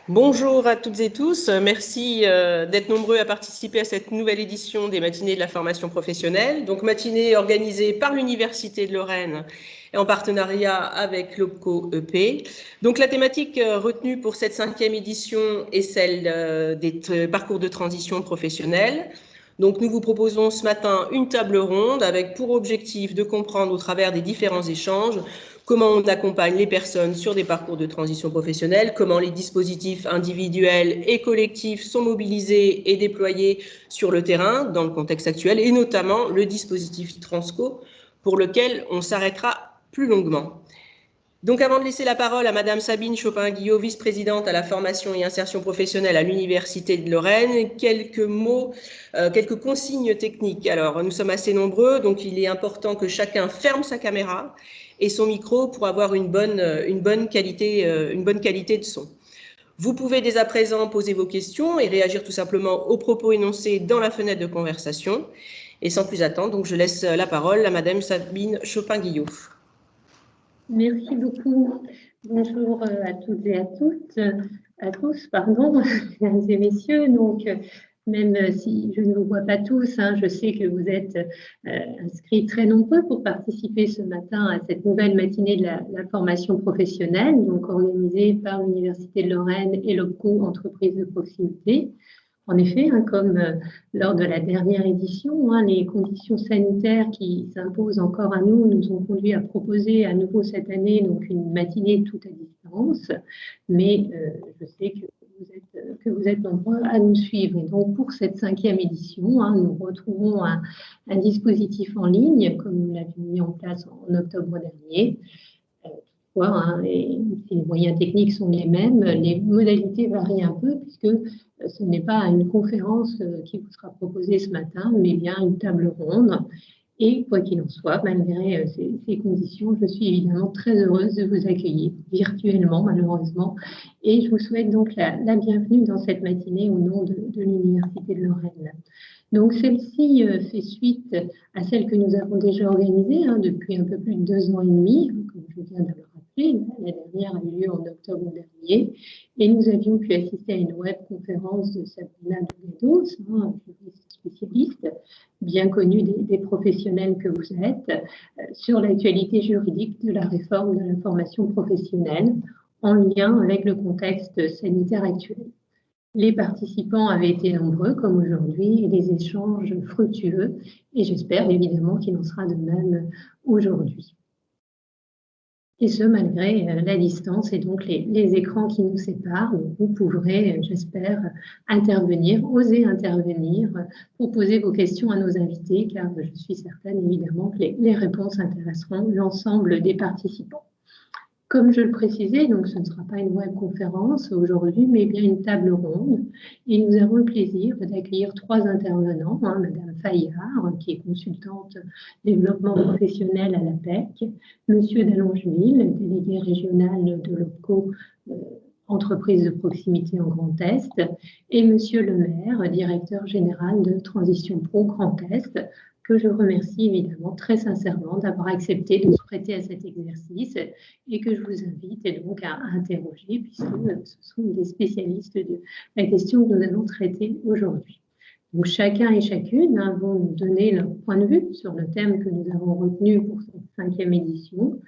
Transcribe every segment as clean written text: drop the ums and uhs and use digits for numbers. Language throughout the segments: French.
Bonjour à toutes et tous. Merci d'être nombreux à participer à cette nouvelle édition des matinées de la formation professionnelle. Donc, matinée organisée par l'Université de Lorraine et en partenariat avec l'OPCO EP. Donc, la thématique retenue pour cette 5e édition est celle des parcours de transition professionnelle. Donc, nous vous proposons ce matin une table ronde avec pour objectif de comprendre au travers des différents échanges comment on accompagne les personnes sur des parcours de transition professionnelle, comment les dispositifs individuels et collectifs sont mobilisés et déployés sur le terrain dans le contexte actuel, et notamment le dispositif Transco, pour lequel on s'arrêtera plus longuement. Donc, avant de laisser la parole à Madame Sabine Chopin-Guillot, vice-présidente à la formation et insertion professionnelle à l'Université de Lorraine, quelques mots, quelques consignes techniques. Alors, nous sommes assez nombreux, donc il est important que chacun ferme sa caméra et son micro pour avoir une bonne qualité de son. Vous pouvez dès à présent poser vos questions et réagir tout simplement aux propos énoncés dans la fenêtre de conversation. Et sans plus attendre, donc je laisse la parole à Madame Sabine Chopin-Guillot. Merci beaucoup. Bonjour à toutes et à tous, pardon, mesdames et messieurs. Donc, même si je ne vous vois pas tous, je sais que vous êtes inscrits très nombreux pour participer ce matin à cette nouvelle matinée de la formation professionnelle, donc organisée par l'Université de Lorraine et l'OPCO Entreprises de proximité. En effet, comme lors de la dernière édition, les conditions sanitaires qui s'imposent encore à nous ont conduit à proposer à nouveau cette année donc une matinée toute à distance. Mais je sais que vous êtes nombreux à nous suivre. Et donc, pour cette 5e édition, nous retrouvons un dispositif en ligne, comme nous l'avions mis en place en octobre dernier. Si les moyens techniques sont les mêmes, les modalités varient un peu puisque ce n'est pas une conférence qui vous sera proposée ce matin, mais bien une table ronde. Et quoi qu'il en soit, malgré ces conditions, je suis évidemment très heureuse de vous accueillir virtuellement, malheureusement. Et je vous souhaite donc la bienvenue dans cette matinée au nom de l'Université de Lorraine. Donc, celle-ci fait suite à celle que nous avons déjà organisée depuis un peu plus de 2 ans et demi, comme je viens de le rappeler. La dernière a eu lieu en octobre dernier et nous avions pu assister à une webconférence de Sabrina Dougados, juriste spécialiste, bien connue des professionnels que vous êtes, sur l'actualité juridique de la réforme de la formation professionnelle en lien avec le contexte sanitaire actuel. Les participants avaient été nombreux, comme aujourd'hui, et des échanges fructueux, et j'espère évidemment qu'il en sera de même aujourd'hui. Et ce, malgré la distance et donc les écrans qui nous séparent. Vous pourrez, j'espère, oser intervenir, pour poser vos questions à nos invités, car je suis certaine évidemment que les réponses intéresseront l'ensemble des participants. Comme je le précisais, donc ce ne sera pas une webconférence aujourd'hui, mais bien une table ronde. Et nous avons le plaisir d'accueillir 3 intervenants. Madame Fayard, qui est consultante développement professionnel à l'APEC, Monsieur Dallongeville, délégué régional de l'OPCO, entreprise de proximité en Grand Est, et Monsieur Lemaire, directeur général de Transition Pro Grand Est, que je remercie évidemment très sincèrement d'avoir accepté de se prêter à cet exercice et que je vous invite donc à interroger puisque ce sont des spécialistes de la question que nous allons traiter aujourd'hui. Donc chacun et chacune vont nous donner leur point de vue sur le thème que nous avons retenu pour cette 5e édition,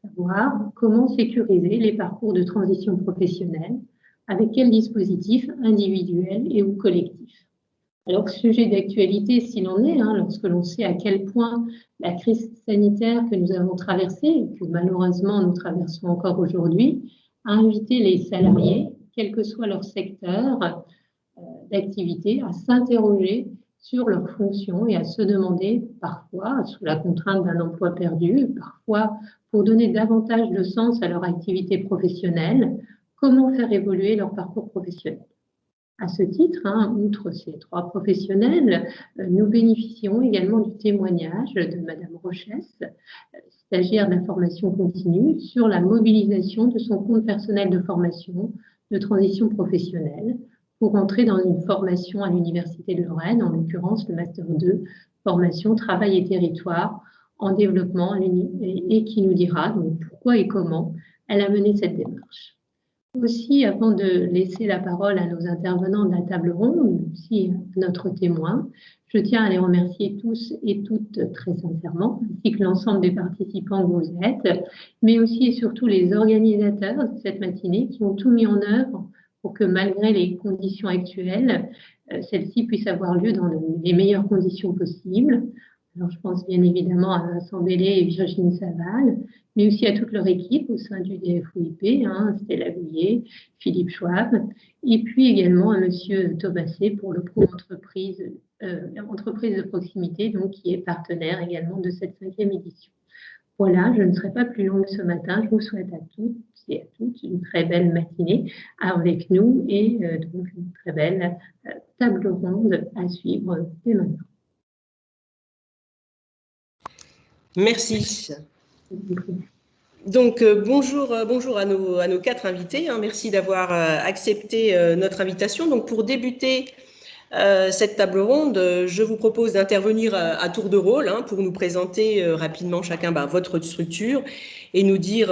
savoir comment sécuriser les parcours de transition professionnelle, avec quels dispositifs individuels et ou collectifs. Alors, sujet d'actualité s'il en est, lorsque l'on sait à quel point la crise sanitaire que nous avons traversée, et que malheureusement nous traversons encore aujourd'hui, a invité les salariés, quel que soit leur secteur d'activité, à s'interroger sur leurs fonctions et à se demander, parfois sous la contrainte d'un emploi perdu, parfois pour donner davantage de sens à leur activité professionnelle, comment faire évoluer leur parcours professionnel. À ce titre, outre ces 3 professionnels, nous bénéficions également du témoignage de Madame Rochesse, stagiaire de la formation continue, sur la mobilisation de son compte personnel de formation de transition professionnelle pour entrer dans une formation à l'Université de Lorraine, en l'occurrence le Master 2, formation Travail et Territoire en développement, et qui nous dira donc pourquoi et comment elle a mené cette démarche. Aussi, avant de laisser la parole à nos intervenants de la table ronde, aussi à notre témoin, je tiens à les remercier tous et toutes très sincèrement, ainsi que l'ensemble des participants que vous êtes, mais aussi et surtout les organisateurs de cette matinée qui ont tout mis en œuvre pour que malgré les conditions actuelles, celle-ci puisse avoir lieu dans les meilleures conditions possibles. Alors, je pense bien évidemment à Vincent Bellé et Virginie Saval, mais aussi à toute leur équipe au sein du DFOIP, Stella Gouillet, Philippe Schwab, et puis également à Monsieur Thomasé pour le pro entreprise de proximité, donc qui est partenaire également de cette 5e édition. Voilà, je ne serai pas plus longue ce matin. Je vous souhaite à tous et à toutes une très belle matinée avec nous et donc une très belle table ronde à suivre dès maintenant. Merci. Donc, bonjour à nos 4 invités. Merci d'avoir accepté notre invitation. Donc, pour débuter cette table ronde, je vous propose d'intervenir à tour de rôle pour nous présenter rapidement chacun votre structure et nous dire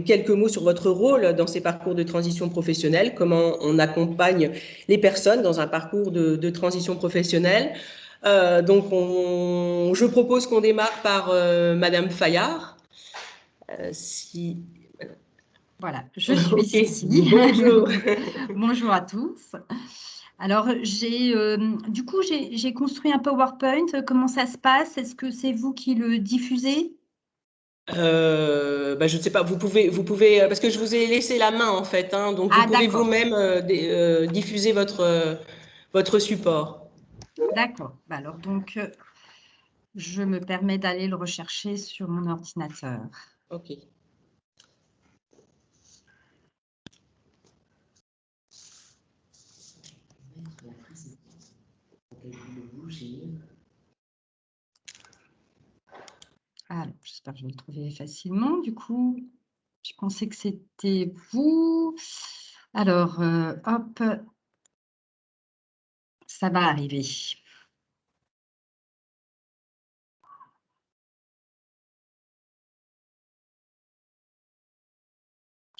quelques mots sur votre rôle dans ces parcours de transition professionnelle, comment on accompagne les personnes dans un parcours de transition professionnelle. Donc, je propose qu'on démarre par Madame Fayard. Voilà, je suis ici. Bonjour. Bonjour à tous. Alors, du coup, j'ai construit un PowerPoint. Comment ça se passe? Est-ce que c'est vous qui le diffusez? Je ne sais pas, vous pouvez, parce que je vous ai laissé la main en fait, donc vous pouvez vous-même diffuser votre support. D'accord. Alors donc, je me permets d'aller le rechercher sur mon ordinateur. Ok. Alors, j'espère que je vais le trouver facilement. Du coup, je pensais que c'était vous. Alors, hop, ça va arriver.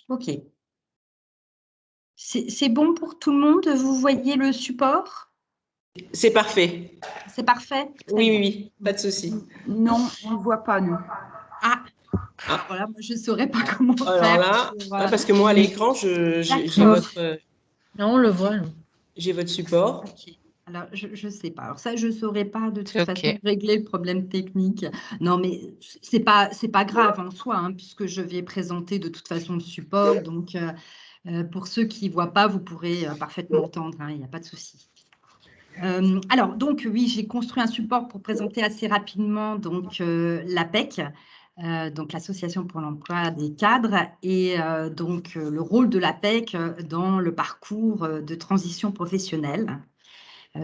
Ok. C'est bon pour tout le monde? Vous voyez le support? C'est parfait. C'est parfait? Oui, pas de souci. Non, on ne le voit pas, nous. Voilà, moi, je ne saurais pas comment faire. Alors là, parce que moi, à l'écran, j'ai votre... Non, on le voit. J'ai votre support. Okay. Alors, je ne sais pas. Alors ça, je ne saurais pas de toute façon régler le problème technique. Non, mais ce n'est pas grave en soi, puisque je vais présenter de toute façon le support. Donc, pour ceux qui ne voient pas, vous pourrez parfaitement entendre, il n'y a pas de souci. Alors, donc, oui, j'ai construit un support pour présenter assez rapidement donc, l'APEC, donc l'Association pour l'emploi des cadres, et donc le rôle de l'APEC dans le parcours de transition professionnelle.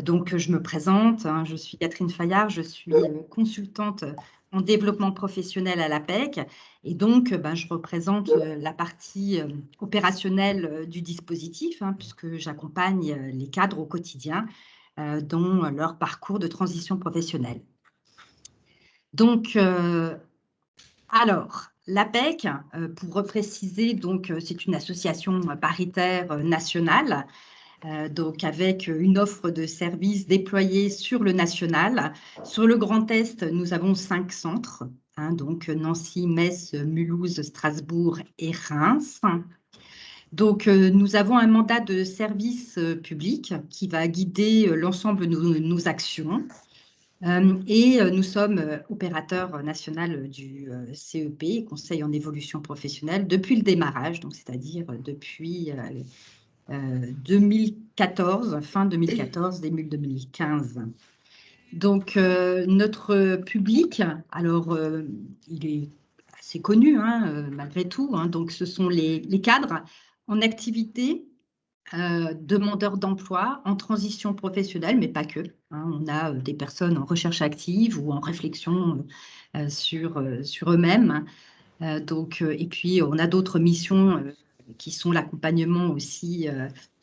Donc, je me présente, je suis Catherine Fayard, je suis consultante en développement professionnel à l'APEC, et donc je représente la partie opérationnelle du dispositif, puisque j'accompagne les cadres au quotidien dans leur parcours de transition professionnelle. Donc, alors, l'APEC, pour repréciser, donc c'est une association paritaire nationale, donc avec une offre de services déployée sur le national. Sur le Grand Est, nous avons 5 centres, donc Nancy, Metz, Mulhouse, Strasbourg et Reims. Donc, nous avons un mandat de service public qui va guider l'ensemble de nos actions. Et nous sommes opérateur national du CEP, Conseil en évolution professionnelle, depuis le démarrage, donc c'est-à-dire depuis 2014, fin 2014, début 2015. Donc, notre public, alors, il est assez connu, malgré tout. Donc, ce sont les cadres en activité, demandeurs d'emploi, en transition professionnelle, mais pas que. On a des personnes en recherche active ou en réflexion sur eux-mêmes. Et puis, on a d'autres missions qui sont l'accompagnement aussi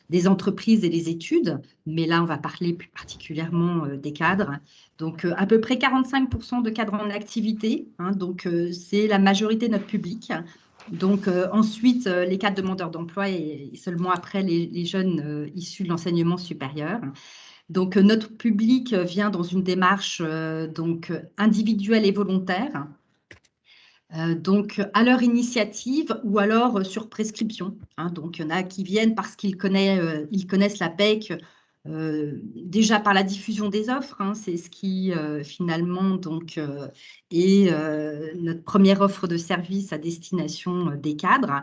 des entreprises et des études. Mais là, on va parler plus particulièrement des cadres. Donc, à peu près 45% de cadres en activité. Donc, c'est la majorité de notre public. Donc, ensuite, les cadres demandeurs d'emploi et seulement après les jeunes issus de l'enseignement supérieur. Donc, notre public vient dans une démarche donc, individuelle et volontaire, donc à leur initiative ou alors sur prescription. Hein. Donc, il y en a qui viennent parce qu'ils connaissent la PEC déjà par la diffusion des offres. Hein. C'est ce qui finalement donc, est notre première offre de service à destination des cadres,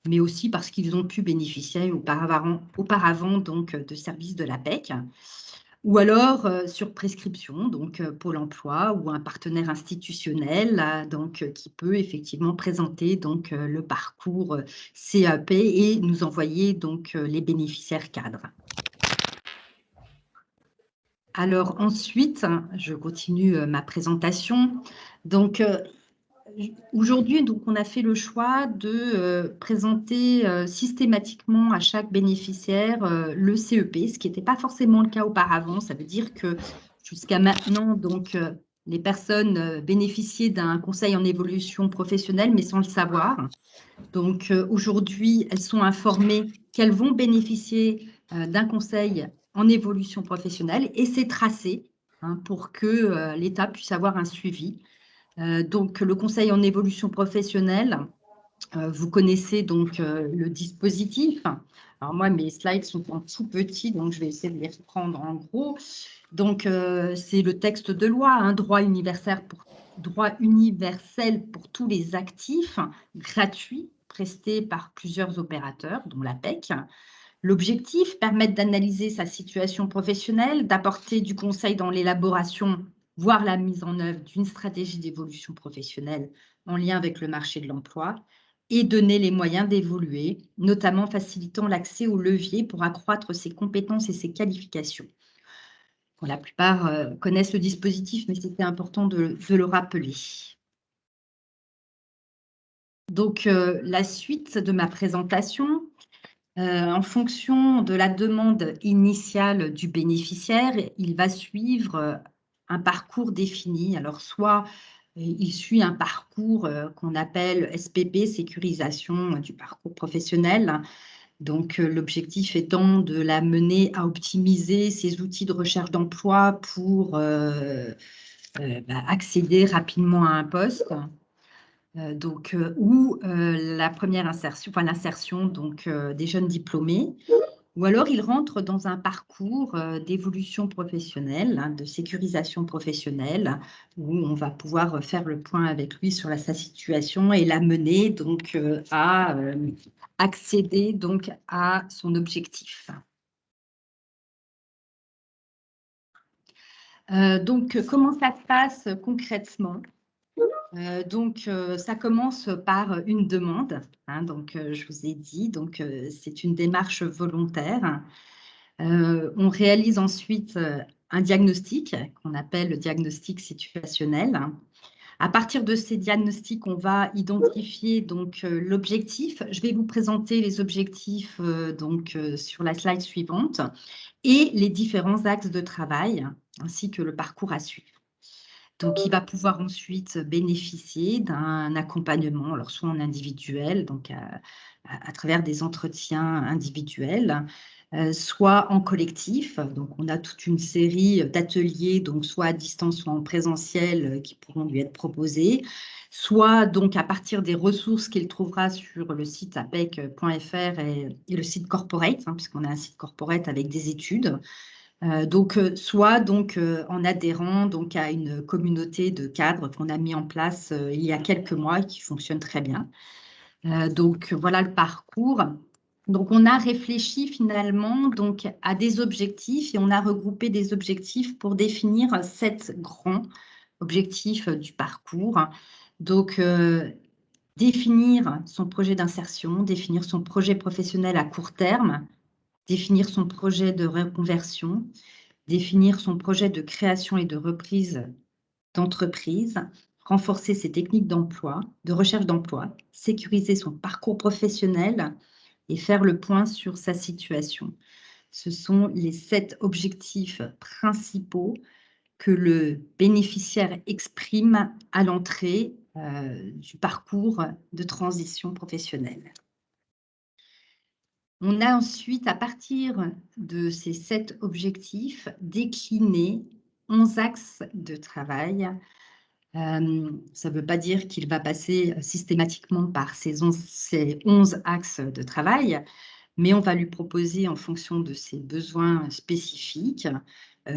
mais aussi parce qu'ils ont pu bénéficier auparavant donc, de services de la PEC. Ou alors sur prescription, donc Pôle emploi ou un partenaire institutionnel donc, qui peut effectivement présenter donc, le parcours CAP et nous envoyer donc, les bénéficiaires cadres. Alors ensuite, je continue ma présentation. Donc, aujourd'hui, on a fait le choix de présenter systématiquement à chaque bénéficiaire le CEP, ce qui n'était pas forcément le cas auparavant. Ça veut dire que jusqu'à maintenant, donc, les personnes bénéficiaient d'un conseil en évolution professionnelle, mais sans le savoir. Donc, aujourd'hui, elles sont informées qu'elles vont bénéficier d'un conseil en évolution professionnelle et c'est tracé hein, pour que l'État puisse avoir un suivi. Donc, le conseil en évolution professionnelle, vous connaissez donc le dispositif. Alors, moi, mes slides sont en tout petit, donc je vais essayer de les reprendre en gros. Donc, c'est le texte de loi, hein, droit universel pour tous les actifs gratuits prestés par plusieurs opérateurs, dont la PEC. L'objectif, permettre d'analyser sa situation professionnelle, d'apporter du conseil dans l'élaboration, voire la mise en œuvre d'une stratégie d'évolution professionnelle en lien avec le marché de l'emploi et donner les moyens d'évoluer, notamment facilitant l'accès aux leviers pour accroître ses compétences et ses qualifications. Bon, la plupart connaissent le dispositif, mais c'était important de le rappeler. Donc, la suite de ma présentation, en fonction de la demande initiale du bénéficiaire, il va suivre un parcours défini. Alors, soit il suit un parcours qu'on appelle SPP, sécurisation du parcours professionnel. Donc, l'objectif étant de la mener à optimiser ses outils de recherche d'emploi pour accéder rapidement à un poste. Ou la première insertion, enfin l'insertion donc, des jeunes diplômés, ou alors il rentre dans un parcours d'évolution professionnelle, hein, de sécurisation professionnelle, où on va pouvoir faire le point avec lui sur sa situation et l'amener donc à accéder donc à son objectif. Donc, comment ça se passe concrètement ? Donc, ça commence par une demande. Hein, donc, je vous ai dit, donc c'est une démarche volontaire. On réalise ensuite un diagnostic qu'on appelle le diagnostic situationnel. À partir de ces diagnostics, on va identifier donc l'objectif. Je vais vous présenter les objectifs donc sur la slide suivante et les différents axes de travail ainsi que le parcours à suivre. Donc, il va pouvoir ensuite bénéficier d'un accompagnement, alors soit en individuel, donc à travers des entretiens individuels, soit en collectif. Donc, on a toute une série d'ateliers, donc soit à distance, soit en présentiel, qui pourront lui être proposés, soit donc à partir des ressources qu'il trouvera sur le site apec.fr et le site corporate, hein, puisqu'on a un site corporate avec des études. Soit donc, en adhérant donc, à une communauté de cadres qu'on a mis en place il y a quelques mois et qui fonctionne très bien. Donc, voilà le parcours. Donc, on a réfléchi finalement donc, à des objectifs et on a regroupé des objectifs pour définir 7 grands objectifs du parcours. Donc, définir son projet d'insertion, définir son projet professionnel à court terme, définir son projet de reconversion, définir son projet de création et de reprise d'entreprise, renforcer ses techniques d'emploi, de recherche d'emploi, sécuriser son parcours professionnel et faire le point sur sa situation. Ce sont les 7 objectifs principaux que le bénéficiaire exprime à l'entrée du parcours de transition professionnelle. On a ensuite, à partir de ces 7 objectifs, décliné 11 axes de travail. Ça ne veut pas dire qu'il va passer systématiquement par ces 11 axes de travail, mais on va lui proposer en fonction de ses besoins spécifiques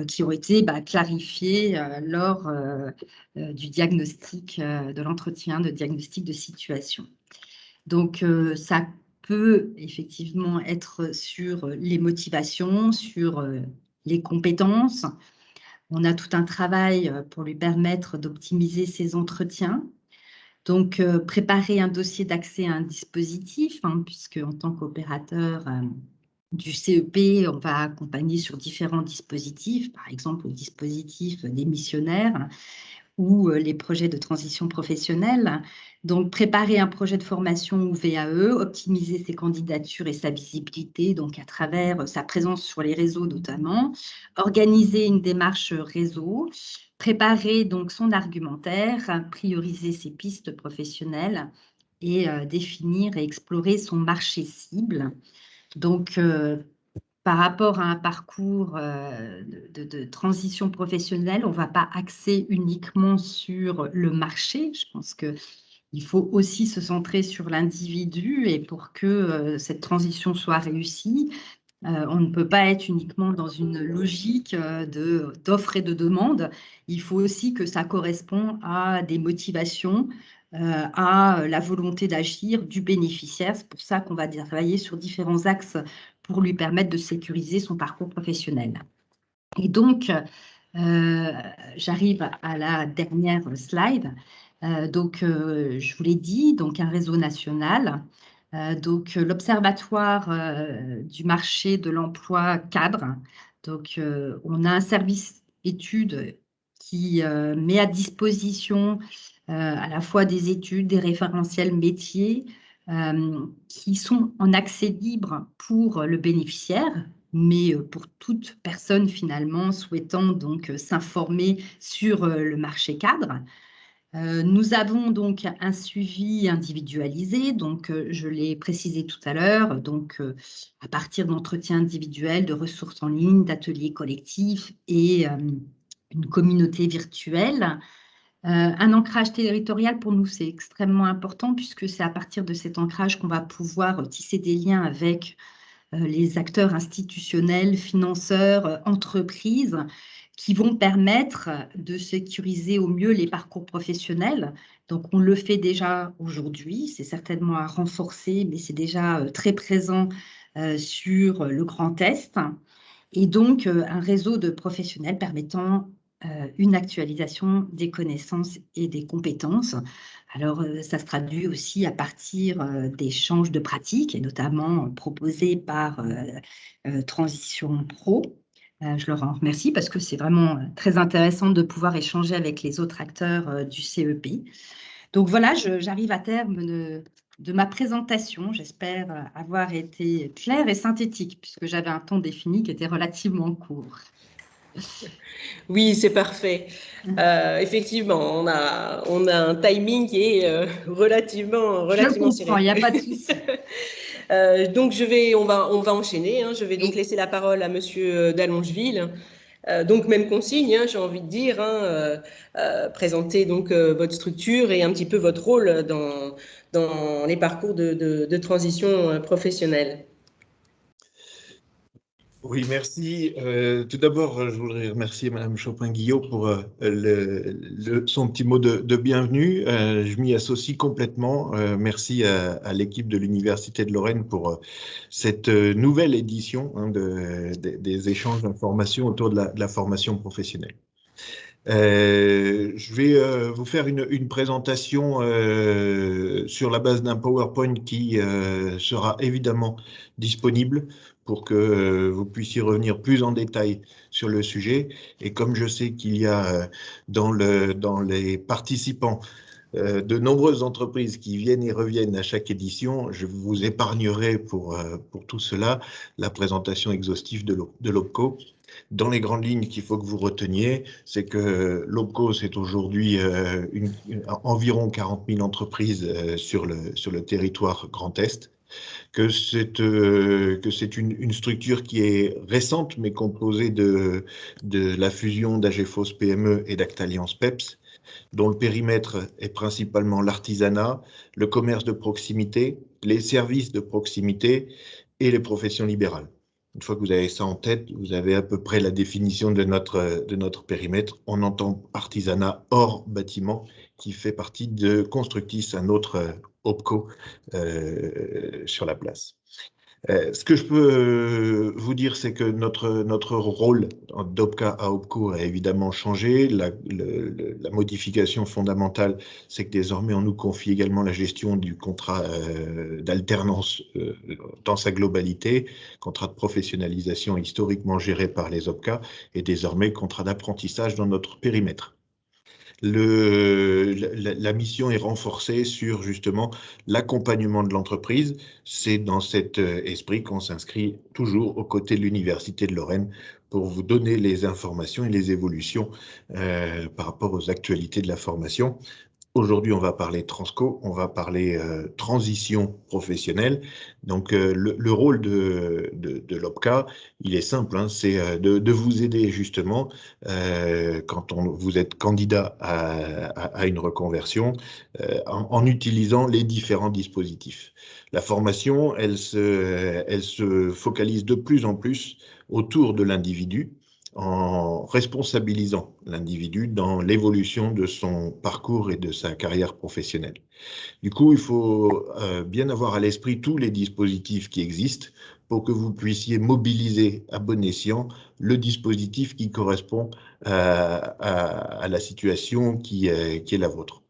qui ont été clarifiés lors du diagnostic, de l'entretien de diagnostic de situation. Donc, ça peut effectivement être sur les motivations, sur les compétences. On a tout un travail pour lui permettre d'optimiser ses entretiens. Donc, préparer un dossier d'accès à un dispositif, puisque en tant qu'opérateur du CEP, on va accompagner sur différents dispositifs, par exemple le dispositif des missionnaires ou les projets de transition professionnelle. Donc, préparer un projet de formation ou VAE, optimiser ses candidatures et sa visibilité, donc à travers sa présence sur les réseaux notamment, organiser une démarche réseau, préparer donc son argumentaire, prioriser ses pistes professionnelles et définir et explorer son marché cible. Donc, par rapport à un parcours de transition professionnelle, on ne va pas axer uniquement sur le marché. Je pense qu'il faut aussi se centrer sur l'individu et pour que cette transition soit réussie, on ne peut pas être uniquement dans une logique d'offre et de demande. Il faut aussi que ça correspond à des motivations, à la volonté d'agir du bénéficiaire. C'est pour ça qu'on va travailler sur différents axes pour lui permettre de sécuriser son parcours professionnel. Et donc, j'arrive à la dernière slide. Je vous l'ai dit, donc un réseau national. Donc, l'Observatoire du marché de l'emploi cadre. Donc, on a un service études qui met à disposition à la fois des études, des référentiels métiers qui sont en accès libre pour le bénéficiaire, mais pour toute personne finalement souhaitant donc s'informer sur le marché cadre. Nous avons donc un suivi individualisé, donc je l'ai précisé tout à l'heure, donc à partir d'entretiens individuels, de ressources en ligne, d'ateliers collectifs et une communauté virtuelle. Un ancrage territorial, pour nous, c'est extrêmement important puisque c'est à partir de cet ancrage qu'on va pouvoir tisser des liens avec les acteurs institutionnels, financeurs, entreprises, qui vont permettre de sécuriser au mieux les parcours professionnels. Donc, on le fait déjà aujourd'hui, c'est certainement à renforcer, mais c'est déjà très présent sur le Grand Est. Et donc, un réseau de professionnels permettant une actualisation des connaissances et des compétences. Alors, ça se traduit aussi à partir d'échanges de pratiques, et notamment proposés par Transition Pro. Je leur en remercie parce que c'est vraiment très intéressant de pouvoir échanger avec les autres acteurs du CEP. Donc voilà, j'arrive à terme de ma présentation. J'espère avoir été claire et synthétique puisque j'avais un temps défini qui était relativement court. Oui, c'est parfait. Effectivement, on a un timing qui est relativement comprends, il n'y a pas de souci. Donc, on va enchaîner. Je vais donc laisser la parole à Monsieur Dallongeville. Donc, même consigne, j'ai envie de dire, présenter donc votre structure et un petit peu votre rôle dans les parcours de transition professionnelle. Oui, merci. Tout d'abord, je voudrais remercier Madame Chopin-Guillot pour son petit mot de bienvenue. Je m'y associe complètement. Merci à l'équipe de l'Université de Lorraine pour cette nouvelle édition des échanges d'informations autour de la formation professionnelle. Je vais vous faire une présentation sur la base d'un PowerPoint qui sera évidemment disponible pour que vous puissiez revenir plus en détail sur le sujet. Et comme je sais qu'il y a dans les participants de nombreuses entreprises qui viennent et reviennent à chaque édition, je vous épargnerai pour tout cela la présentation exhaustive de l'OPCO. Dans les grandes lignes qu'il faut que vous reteniez, c'est que l'OPCO, c'est aujourd'hui environ 40 000 entreprises sur le territoire Grand Est, que c'est une structure qui est récente, mais composée de la fusion d'AGFOS PME et d'Actaliance PEPS, dont le périmètre est principalement l'artisanat, le commerce de proximité, les services de proximité et les professions libérales. Une fois que vous avez ça en tête, vous avez à peu près la définition de notre périmètre. On entend artisanat hors bâtiment, qui fait partie de Constructis, un autre OPCO sur la place. Ce que je peux vous dire, c'est que notre rôle d'OPCA à OPCO a évidemment changé. La modification fondamentale, c'est que désormais, on nous confie également la gestion du contrat d'alternance dans sa globalité, contrat de professionnalisation historiquement géré par les OPCA, et désormais contrat d'apprentissage dans notre périmètre. La mission est renforcée sur justement l'accompagnement de l'entreprise. C'est dans cet esprit qu'on s'inscrit toujours aux côtés de l'Université de Lorraine pour vous donner les informations et les évolutions par rapport aux actualités de la formation. Aujourd'hui, on va parler transco, on va parler transition professionnelle. Donc, le rôle de l'OPCA, il est simple, hein, c'est de vous aider justement quand vous êtes candidat à une reconversion en utilisant les différents dispositifs. La formation, elle se focalise de plus en plus autour de l'individu, en responsabilisant l'individu dans l'évolution de son parcours et de sa carrière professionnelle. Du coup, il faut bien avoir à l'esprit tous les dispositifs qui existent pour que vous puissiez mobiliser à bon escient le dispositif qui correspond à la situation qui est la vôtre.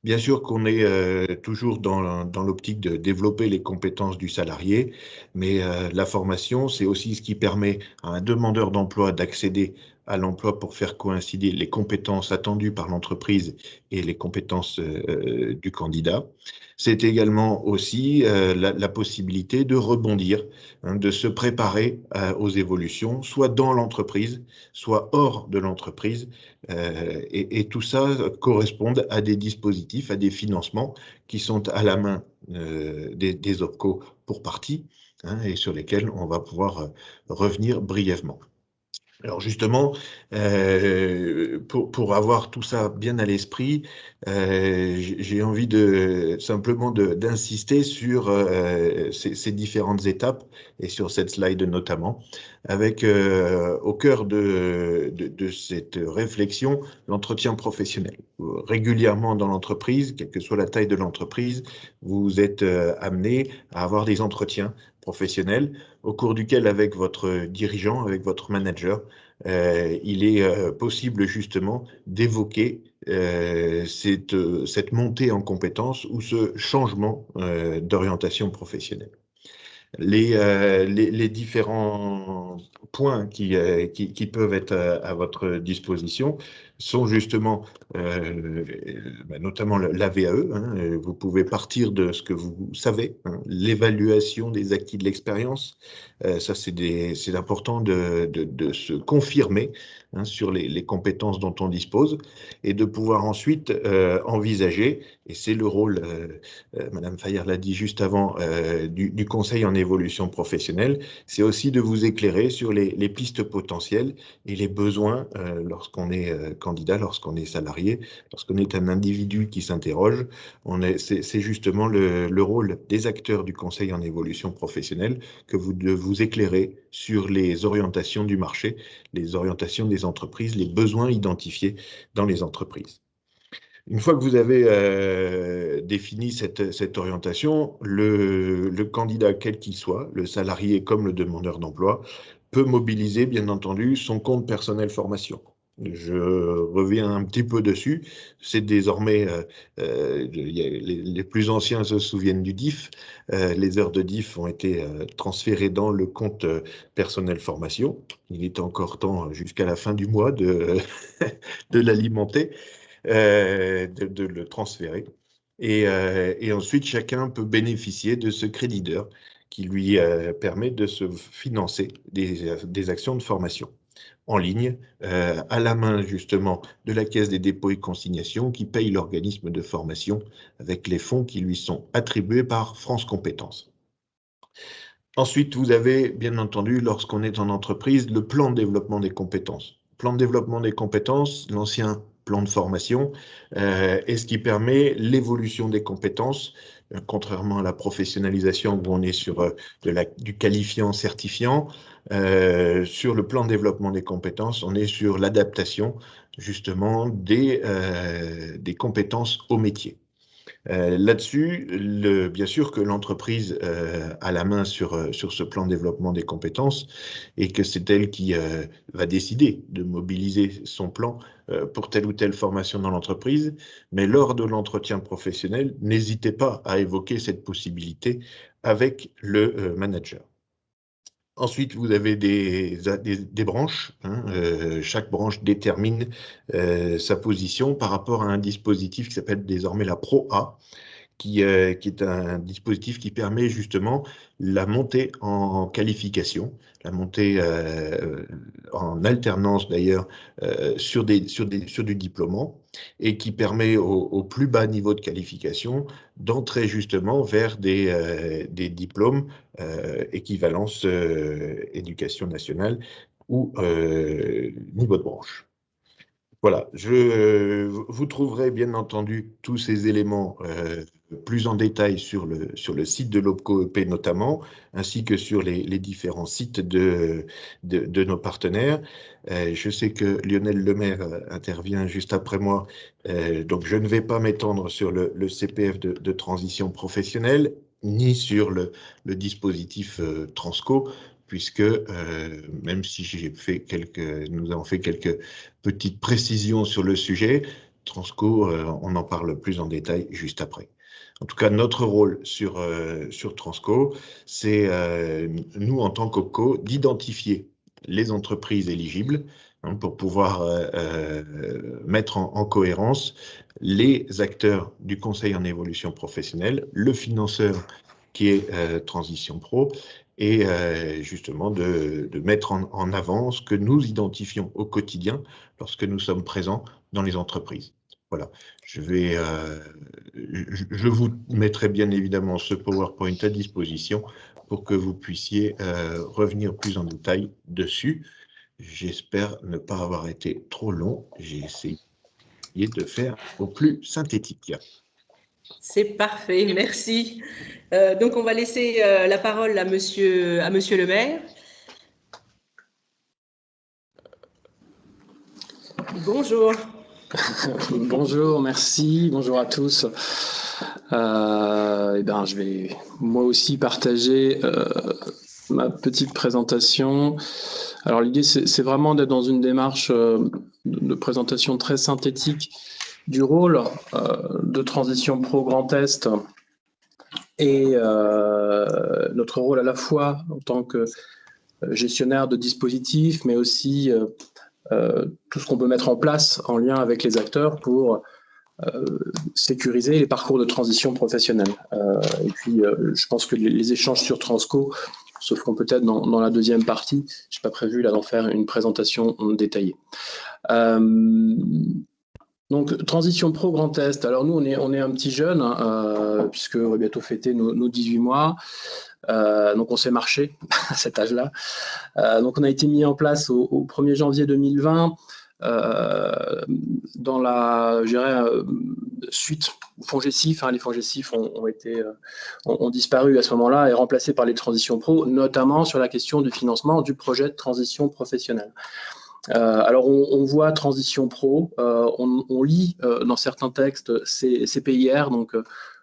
Bien sûr qu'on est toujours dans l'optique de développer les compétences du salarié, mais la formation, c'est aussi ce qui permet à un demandeur d'emploi d'accéder à l'emploi pour faire coïncider les compétences attendues par l'entreprise et les compétences du candidat. C'est également aussi la possibilité de rebondir, hein, de se préparer aux évolutions, soit dans l'entreprise, soit hors de l'entreprise. Et tout ça correspond à des dispositifs, à des financements qui sont à la main des OPCO pour partie, hein, et sur lesquels on va pouvoir revenir brièvement. Alors justement, pour avoir tout ça bien à l'esprit, j'ai envie simplement d'insister sur ces différentes étapes et sur cette slide notamment, avec au cœur de cette réflexion l'entretien professionnel. Régulièrement dans l'entreprise, quelle que soit la taille de l'entreprise, vous êtes amené à avoir des entretiens professionnels au cours duquel, avec votre dirigeant, avec votre manager, il est possible justement d'évoquer cette montée en compétences ou ce changement d'orientation professionnelle. Les différents points qui peuvent être à votre disposition sont justement notamment la VAE. Hein, vous pouvez partir de ce que vous savez, hein, l'évaluation des acquis de l'expérience. Ça, c'est important de se confirmer, hein, sur les compétences dont on dispose et de pouvoir ensuite envisager, et c'est le rôle, Madame Fayard l'a dit juste avant, du conseil en évolution professionnelle, c'est aussi de vous éclairer sur les pistes potentielles et les besoins lorsqu'on est candidat, lorsqu'on est salarié, lorsqu'on est un individu qui s'interroge. C'est justement le rôle des acteurs du conseil en évolution professionnelle que de vous éclairer sur les orientations du marché, les orientations des entreprises, les besoins identifiés dans les entreprises. Une fois que vous avez défini cette orientation, le candidat, quel qu'il soit, le salarié comme le demandeur d'emploi, peut mobiliser, bien entendu, son compte personnel formation. Je reviens un petit peu dessus. C'est désormais, les plus anciens se souviennent du DIF. Les heures de DIF ont été transférées dans le compte personnel formation. Il est encore temps, jusqu'à la fin du mois, de l'alimenter. De le transférer. Et ensuite, chacun peut bénéficier de ce crédit d'heure qui lui permet de se financer des actions de formation en ligne, à la main justement de la Caisse des dépôts et consignations qui paye l'organisme de formation avec les fonds qui lui sont attribués par France Compétences. Ensuite, vous avez bien entendu, lorsqu'on est en entreprise, le plan de développement des compétences. Plan de développement des compétences, l'ancien plan de formation, est ce qui permet l'évolution des compétences, contrairement à la professionnalisation où on est sur du qualifiant certifiant. Sur le plan de développement des compétences, on est sur l'adaptation justement des compétences au métier. Là-dessus, bien sûr que l'entreprise a la main sur ce plan de développement des compétences et que c'est elle qui va décider de mobiliser son plan pour telle ou telle formation dans l'entreprise. Mais lors de l'entretien professionnel, n'hésitez pas à évoquer cette possibilité avec le manager. Ensuite, vous avez des branches. Chaque branche détermine sa position par rapport à un dispositif qui s'appelle désormais la Pro-A, qui est un dispositif qui permet justement la montée en qualification, la montée en alternance d'ailleurs sur du diplômant, et qui permet au plus bas niveau de qualification d'entrer justement vers des diplômes équivalence éducation nationale ou niveau de branche. Voilà, vous trouverez bien entendu tous ces éléments plus en détail sur le site de l'OPCO-EP notamment, ainsi que sur les différents sites de nos partenaires. Je sais que Lionel Lemaire intervient juste après moi, donc je ne vais pas m'étendre sur le CPF de transition professionnelle, ni sur le dispositif Transco, puisque même si nous avons fait quelques petites précisions sur le sujet, Transco, on en parle plus en détail juste après. En tout cas, notre rôle sur Transco, c'est, nous, en tant qu'OPCO, d'identifier les entreprises éligibles pour pouvoir mettre en cohérence les acteurs du Conseil en évolution professionnelle, le financeur qui est Transition Pro, et justement de mettre en avant ce que nous identifions au quotidien lorsque nous sommes présents dans les entreprises. Voilà, je vous mettrai bien évidemment ce PowerPoint à disposition pour que vous puissiez revenir plus en détail dessus. J'espère ne pas avoir été trop long. J'ai essayé de faire au plus synthétique. C'est parfait, merci. Donc, on va laisser la parole à monsieur le maire. Bonjour. Bonjour, merci. Bonjour à tous. Je vais moi aussi partager ma petite présentation. Alors, l'idée, c'est vraiment d'être dans une démarche de présentation très synthétique du rôle de Transition Pro Grand Est et notre rôle à la fois en tant que gestionnaire de dispositifs, mais aussi tout ce qu'on peut mettre en place en lien avec les acteurs pour sécuriser les parcours de transition professionnelle. Et puis, je pense que les échanges sur Transco se feront peut-être dans la deuxième partie. Je n'ai pas prévu là d'en faire une présentation détaillée. Donc, Transition Pro Grand Est. Alors, nous, on est un petit jeune, puisqu'on va bientôt fêter nos 18 mois. Donc, on s'est marché à cet âge-là. Donc, on a été mis en place au 1er janvier 2020 dans la, je dirais, suite au FONGECIF. Les FONGECIF ont disparu à ce moment-là et remplacés par les transitions pro, notamment sur la question du financement du projet de transition professionnelle. Alors, on voit transition pro, on lit dans certains textes CPIR, donc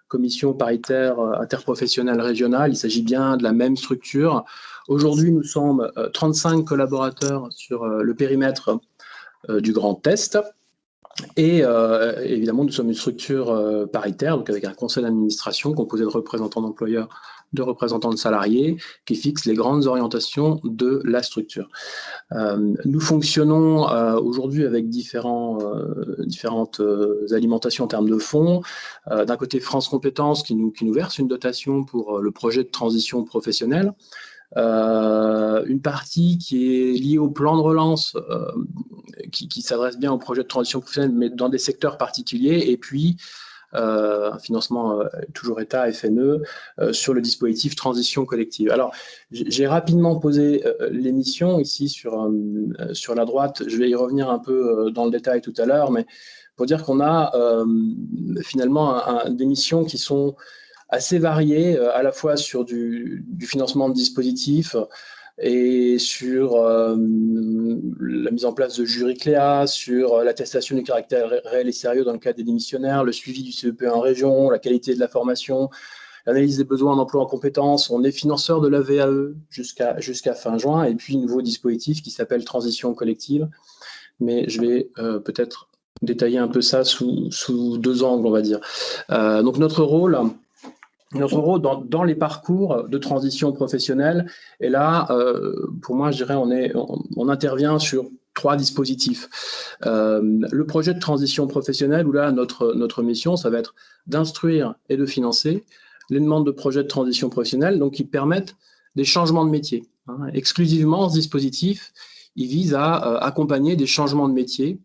Commission paritaire interprofessionnelle régionale. Il s'agit bien de la même structure. Aujourd'hui, nous sommes 35 collaborateurs sur le périmètre du Grand Est. Et évidemment, nous sommes une structure paritaire, donc avec un conseil d'administration composé de représentants d'employeurs de représentants de salariés qui fixent les grandes orientations de la structure. Nous fonctionnons aujourd'hui avec différentes alimentations en termes de fonds. D'un côté, France Compétences qui nous verse une dotation pour le projet de transition professionnelle. Une partie qui est liée au plan de relance qui s'adresse bien au projet de transition professionnelle, mais dans des secteurs particuliers, et puis un financement toujours État, FNE, sur le dispositif transition collective. Alors, j'ai rapidement posé les missions ici sur la droite. Je vais y revenir un peu dans le détail tout à l'heure, mais pour dire qu'on a finalement des missions qui sont assez variées, à la fois sur du financement de dispositifs et sur la mise en place de jurys CLEA, sur l'attestation du caractère réel et sérieux dans le cadre des démissionnaires, le suivi du CEP en région, la qualité de la formation, l'analyse des besoins en emploi en compétences. On est financeur de la VAE jusqu'à fin juin, et puis nouveau dispositif qui s'appelle transition collective. Mais je vais peut-être détailler un peu ça sous deux angles, on va dire. Donc notre rôle dans les parcours de transition professionnelle, et là, pour moi, je dirais, on intervient sur 3 dispositifs. Le projet de transition professionnelle, où là, notre mission, ça va être d'instruire et de financer les demandes de projets de transition professionnelle, donc qui permettent des changements de métier. Exclusivement, ce dispositif, il vise à accompagner des changements de métier.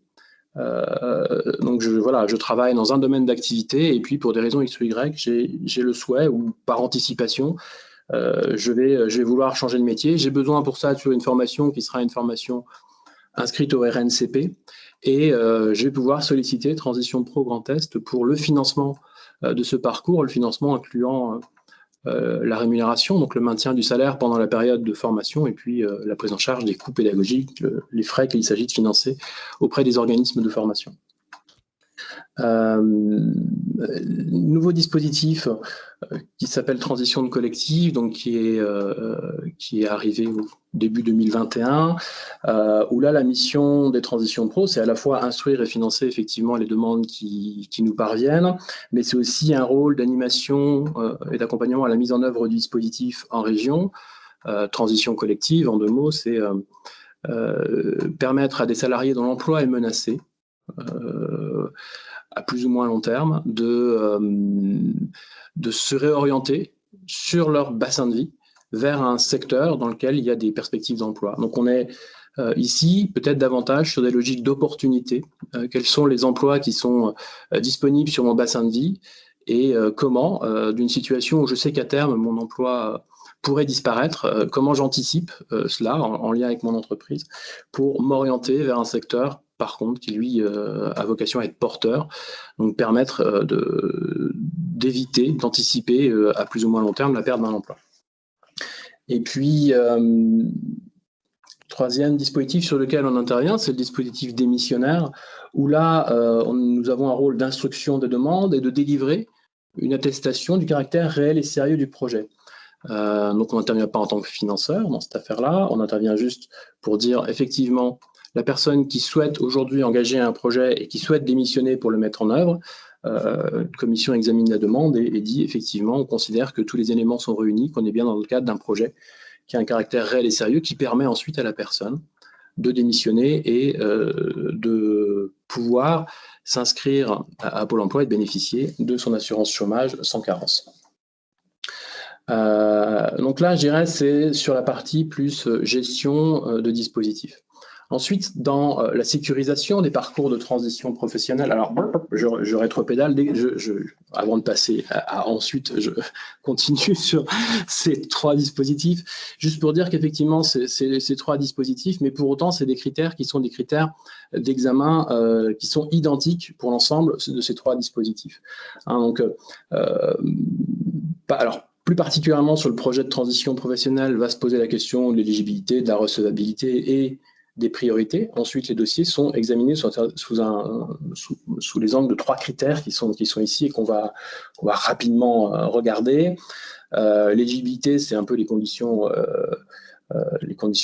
Donc je travaille dans un domaine d'activité, et puis pour des raisons X ou Y, j'ai le souhait, ou par anticipation, je vais vouloir changer de métier. J'ai besoin pour ça sur une formation qui sera une formation inscrite au RNCP, et je vais pouvoir solliciter Transition Pro Grand Est pour le financement de ce parcours, le financement incluant la rémunération, donc le maintien du salaire pendant la période de formation, et puis la prise en charge des coûts pédagogiques, les frais qu'il s'agit de financer auprès des organismes de formation. Nouveau dispositif qui s'appelle transition de collective, donc qui est arrivé au début 2021, où là la mission des transitions pro, c'est à la fois instruire et financer effectivement les demandes qui nous parviennent, mais c'est aussi un rôle d'animation et d'accompagnement à la mise en œuvre du dispositif en région. Transition collective, en 2 mots, c'est permettre à des salariés dont l'emploi est menacé, à plus ou moins long terme, de se réorienter sur leur bassin de vie vers un secteur dans lequel il y a des perspectives d'emploi. Donc on est ici peut-être davantage sur des logiques d'opportunité. Quels sont les emplois qui sont disponibles sur mon bassin de vie, et comment, d'une situation où je sais qu'à terme mon emploi pourrait disparaître, comment j'anticipe cela en lien avec mon entreprise pour m'orienter vers un secteur, par contre, qui lui a vocation à être porteur, donc permettre d'éviter, d'anticiper à plus ou moins long terme la perte d'un emploi. Et puis, 3e dispositif sur lequel on intervient, c'est le dispositif démissionnaire, où là, nous avons un rôle d'instruction des demandes et de délivrer une attestation du caractère réel et sérieux du projet. Donc on n'intervient pas en tant que financeur dans cette affaire-là, on intervient juste pour dire effectivement la personne qui souhaite aujourd'hui engager un projet et qui souhaite démissionner pour le mettre en œuvre, une commission examine la demande et dit effectivement on considère que tous les éléments sont réunis, qu'on est bien dans le cadre d'un projet qui a un caractère réel et sérieux, qui permet ensuite à la personne de démissionner et de pouvoir s'inscrire à Pôle emploi et de bénéficier de son assurance chômage sans carence. Donc là, je dirais, c'est sur la partie plus gestion de dispositifs. Ensuite, dans la sécurisation des parcours de transition professionnelle, alors je rétropédale, avant de passer ensuite, je continue sur ces 3 dispositifs, juste pour dire qu'effectivement, ces 3 dispositifs, mais pour autant, c'est des critères qui sont des critères d'examen qui sont identiques pour l'ensemble de ces 3 dispositifs. Donc, alors, plus particulièrement sur le projet de transition professionnelle, va se poser la question de l'éligibilité, de la recevabilité et des priorités. Ensuite, les dossiers sont examinés sous les angles de 3 critères qui sont ici et qu'on va rapidement regarder. L'éligibilité, c'est un peu les conditions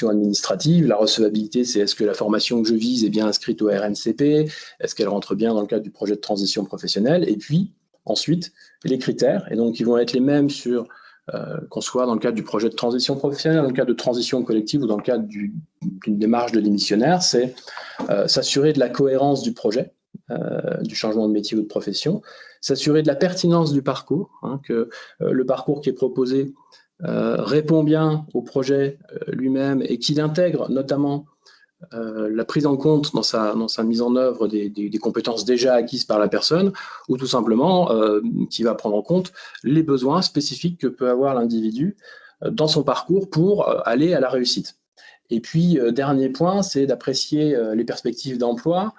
administratives. La recevabilité, c'est est-ce que la formation que je vise est bien inscrite au RNCP, est-ce qu'elle rentre bien dans le cadre du projet de transition professionnelle, et puis ensuite les critères, et donc ils vont être les mêmes sur qu'on soit dans le cadre du projet de transition professionnelle, dans le cadre de transition collective ou dans le cadre d'une démarche de démissionnaire, c'est s'assurer de la cohérence du projet, du changement de métier ou de profession, s'assurer de la pertinence du parcours, que le parcours qui est proposé répond bien au projet lui-même et qu'il intègre notamment la prise en compte dans sa mise en œuvre des compétences déjà acquises par la personne, ou tout simplement qui va prendre en compte les besoins spécifiques que peut avoir l'individu dans son parcours pour aller à la réussite. Et puis, dernier point, c'est d'apprécier les perspectives d'emploi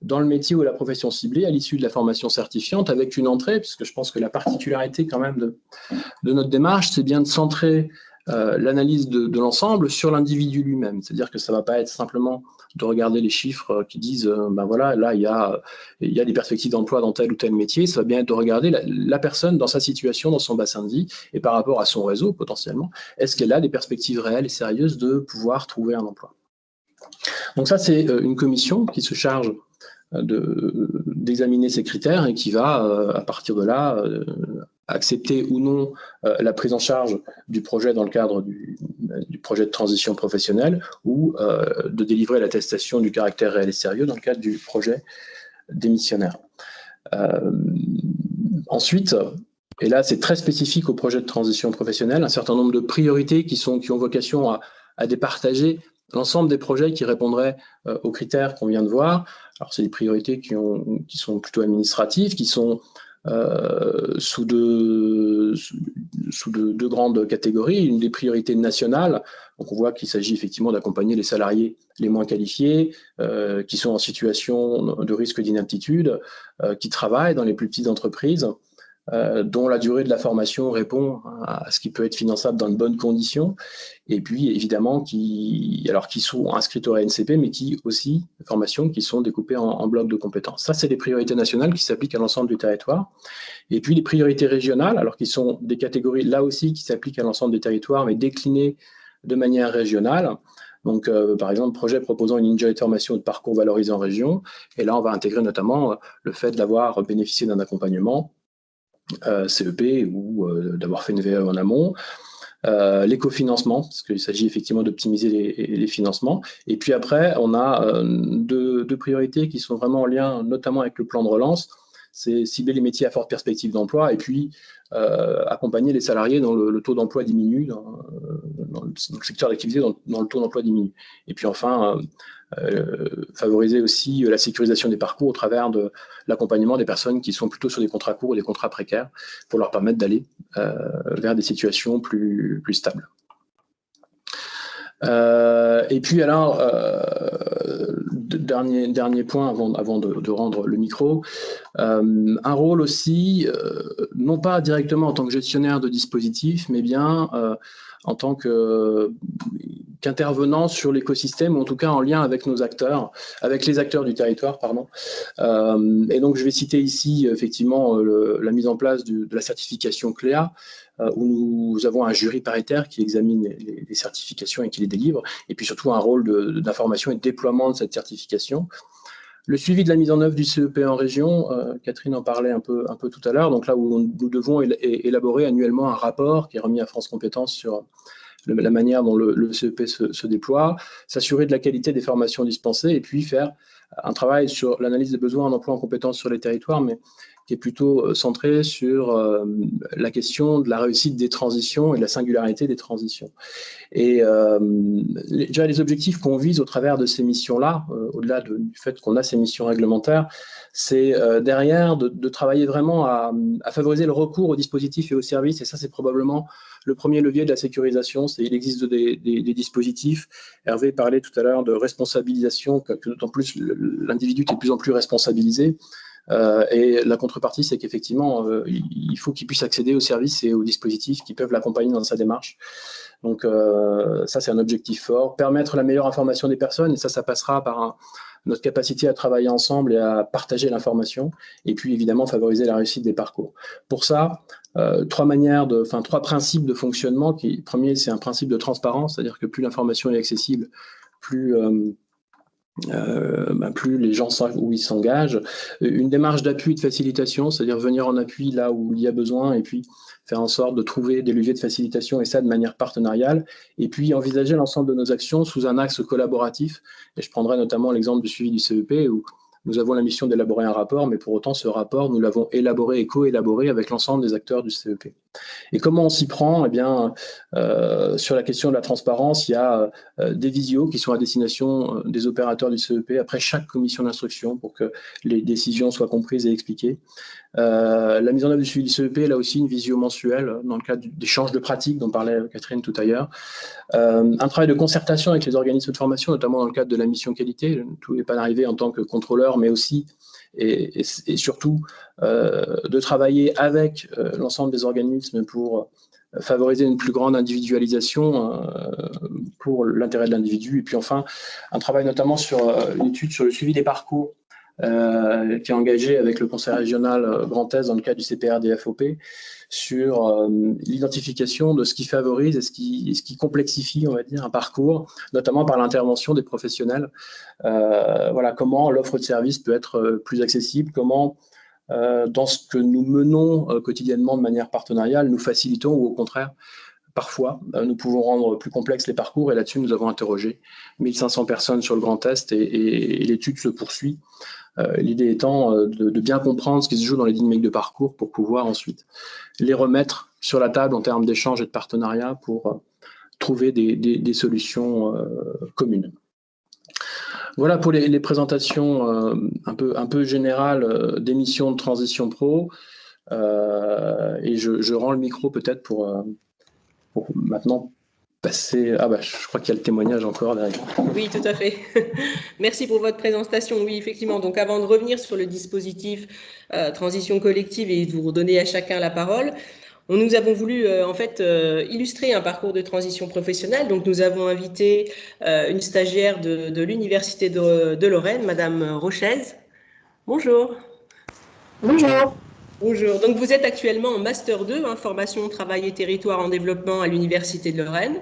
dans le métier ou la profession ciblée à l'issue de la formation certifiante avec une entrée, puisque je pense que la particularité quand même de notre démarche, c'est bien de centrer l'analyse de l'ensemble sur l'individu lui-même. C'est-à-dire que ça ne va pas être simplement de regarder les chiffres qui disent ben voilà, là, il y a des perspectives d'emploi dans tel ou tel métier. Ça va bien être de regarder la personne dans sa situation, dans son bassin de vie, et par rapport à son réseau, potentiellement, est-ce qu'elle a des perspectives réelles et sérieuses de pouvoir trouver un emploi. Donc ça, c'est une commission qui se charge d'examiner ces critères et qui va, à partir de là, accepter ou non la prise en charge du projet dans le cadre du projet de transition professionnelle ou de délivrer l'attestation du caractère réel et sérieux dans le cadre du projet démissionnaire. Ensuite, et là c'est très spécifique au projet de transition professionnelle, un certain nombre de priorités qui ont vocation à départager l'ensemble des projets qui répondraient aux critères qu'on vient de voir. Alors, c'est des priorités qui sont plutôt administratives, qui sont sous deux grandes catégories. Une des priorités nationales, donc on voit qu'il s'agit effectivement d'accompagner les salariés les moins qualifiés, qui sont en situation de risque d'inaptitude, qui travaillent dans les plus petites entreprises, dont la durée de la formation répond à ce qui peut être finançable dans de bonnes conditions, et puis évidemment qui sont inscrites au RNCP, mais qui aussi, formations qui sont découpées en blocs de compétences. Ça, c'est des priorités nationales qui s'appliquent à l'ensemble du territoire. Et puis les priorités régionales, alors qui sont des catégories là aussi qui s'appliquent à l'ensemble des territoires, mais déclinées de manière régionale. Donc, par exemple, projet proposant une ligne de formation de parcours valorisé en région, et là, on va intégrer notamment le fait d'avoir bénéficié d'un accompagnement CEP ou d'avoir fait une VE en amont, l'écofinancement, parce qu'il s'agit effectivement d'optimiser les financements. Et puis après, on a deux priorités qui sont vraiment en lien notamment avec le plan de relance, c'est cibler les métiers à forte perspective d'emploi et puis accompagner les salariés dont le taux d'emploi diminue, dans le secteur d'activité dont le taux d'emploi diminue. Et puis enfin, favoriser aussi la sécurisation des parcours au travers de l'accompagnement des personnes qui sont plutôt sur des contrats courts ou des contrats précaires pour leur permettre d'aller vers des situations plus stables. Et puis alors, dernier point avant de rendre le micro, un rôle aussi, non pas directement en tant que gestionnaire de dispositifs, mais bien en tant qu'intervenant sur l'écosystème, ou en tout cas en lien avec nos acteurs, avec les acteurs du territoire, pardon. Et donc je vais citer ici effectivement la mise en place de la certification CLEA, où nous avons un jury paritaire qui examine les certifications et qui les délivre, et puis surtout un rôle d'information et de déploiement de cette certification. Le suivi de la mise en œuvre du CEP en région, Catherine en parlait un peu tout à l'heure, donc là où nous devons élaborer annuellement un rapport qui est remis à France Compétences sur la manière dont le CEP se déploie, s'assurer de la qualité des formations dispensées et puis faire un travail sur l'analyse des besoins en emploi en compétences sur les territoires, mais qui est plutôt centré sur la question de la réussite des transitions et de la singularité des transitions. Et déjà les objectifs qu'on vise au travers de ces missions-là, au-delà du fait qu'on a ces missions réglementaires, c'est derrière de travailler vraiment à favoriser le recours aux dispositifs et aux services, et ça c'est probablement le premier levier de la sécurisation. Il existe des dispositifs. Hervé parlait tout à l'heure de responsabilisation, que d'autant plus l'individu est de plus en plus responsabilisé. Et la contrepartie, c'est qu'effectivement, il faut qu'il puisse accéder aux services et aux dispositifs qui peuvent l'accompagner dans sa démarche. Donc ça, c'est un objectif fort. Permettre la meilleure information des personnes, et ça passera par notre capacité à travailler ensemble et à partager l'information, et puis évidemment favoriser la réussite des parcours. Pour ça, trois principes de fonctionnement. Premier, c'est un principe de transparence, c'est-à-dire que plus l'information est accessible, plus plus les gens savent où ils s'engagent. Une démarche d'appui et de facilitation, c'est-à-dire venir en appui là où il y a besoin et puis faire en sorte de trouver des leviers de facilitation et ça de manière partenariale. Et puis envisager l'ensemble de nos actions sous un axe collaboratif. Et je prendrai notamment l'exemple du suivi du CEP où nous avons la mission d'élaborer un rapport, mais pour autant, ce rapport, nous l'avons élaboré et co-élaboré avec l'ensemble des acteurs du CEP. Et comment on s'y prend? Eh bien, sur la question de la transparence, il y a des visios qui sont à destination des opérateurs du CEP après chaque commission d'instruction pour que les décisions soient comprises et expliquées. La mise en œuvre du suivi du CEP, là aussi, une visio mensuelle dans le cadre d'échanges de pratiques dont parlait Catherine tout à l'heure. Un travail de concertation avec les organismes de formation, notamment dans le cadre de la mission qualité. Tout n'est pas arrivé en tant que contrôleur, mais aussi et surtout de travailler avec l'ensemble des organismes pour favoriser une plus grande individualisation pour l'intérêt de l'individu. Et puis enfin, un travail notamment sur une étude sur le suivi des parcours qui est engagé avec le Conseil régional Grand Est dans le cadre du CPR-DFOP sur l'identification de ce qui favorise et ce qui complexifie, on va dire, un parcours, notamment par l'intervention des professionnels. Voilà, comment l'offre de service peut être plus accessible, comment dans ce que nous menons quotidiennement de manière partenariale, nous facilitons ou au contraire, parfois, nous pouvons rendre plus complexes les parcours et là-dessus, nous avons interrogé 1500 personnes sur le Grand Est et l'étude se poursuit. L'idée étant de bien comprendre ce qui se joue dans les dynamiques de parcours pour pouvoir ensuite les remettre sur la table en termes d'échanges et de partenariat pour trouver des solutions communes. Voilà pour les présentations un peu générales des missions de Transition Pro. Et je rends le micro peut-être pour maintenant passer... Ah bah, je crois qu'il y a le témoignage encore derrière. Oui, tout à fait. Merci pour votre présentation. Oui, effectivement. Donc, avant de revenir sur le dispositif transition collective et de vous redonner à chacun la parole, nous avons voulu en fait illustrer un parcours de transition professionnelle. Donc, nous avons invité une stagiaire de l'Université de Lorraine, Madame Rochez. Bonjour. Bonjour. Bonjour. Donc, vous êtes actuellement en Master 2, formation, travail et territoire en développement à l'Université de Lorraine.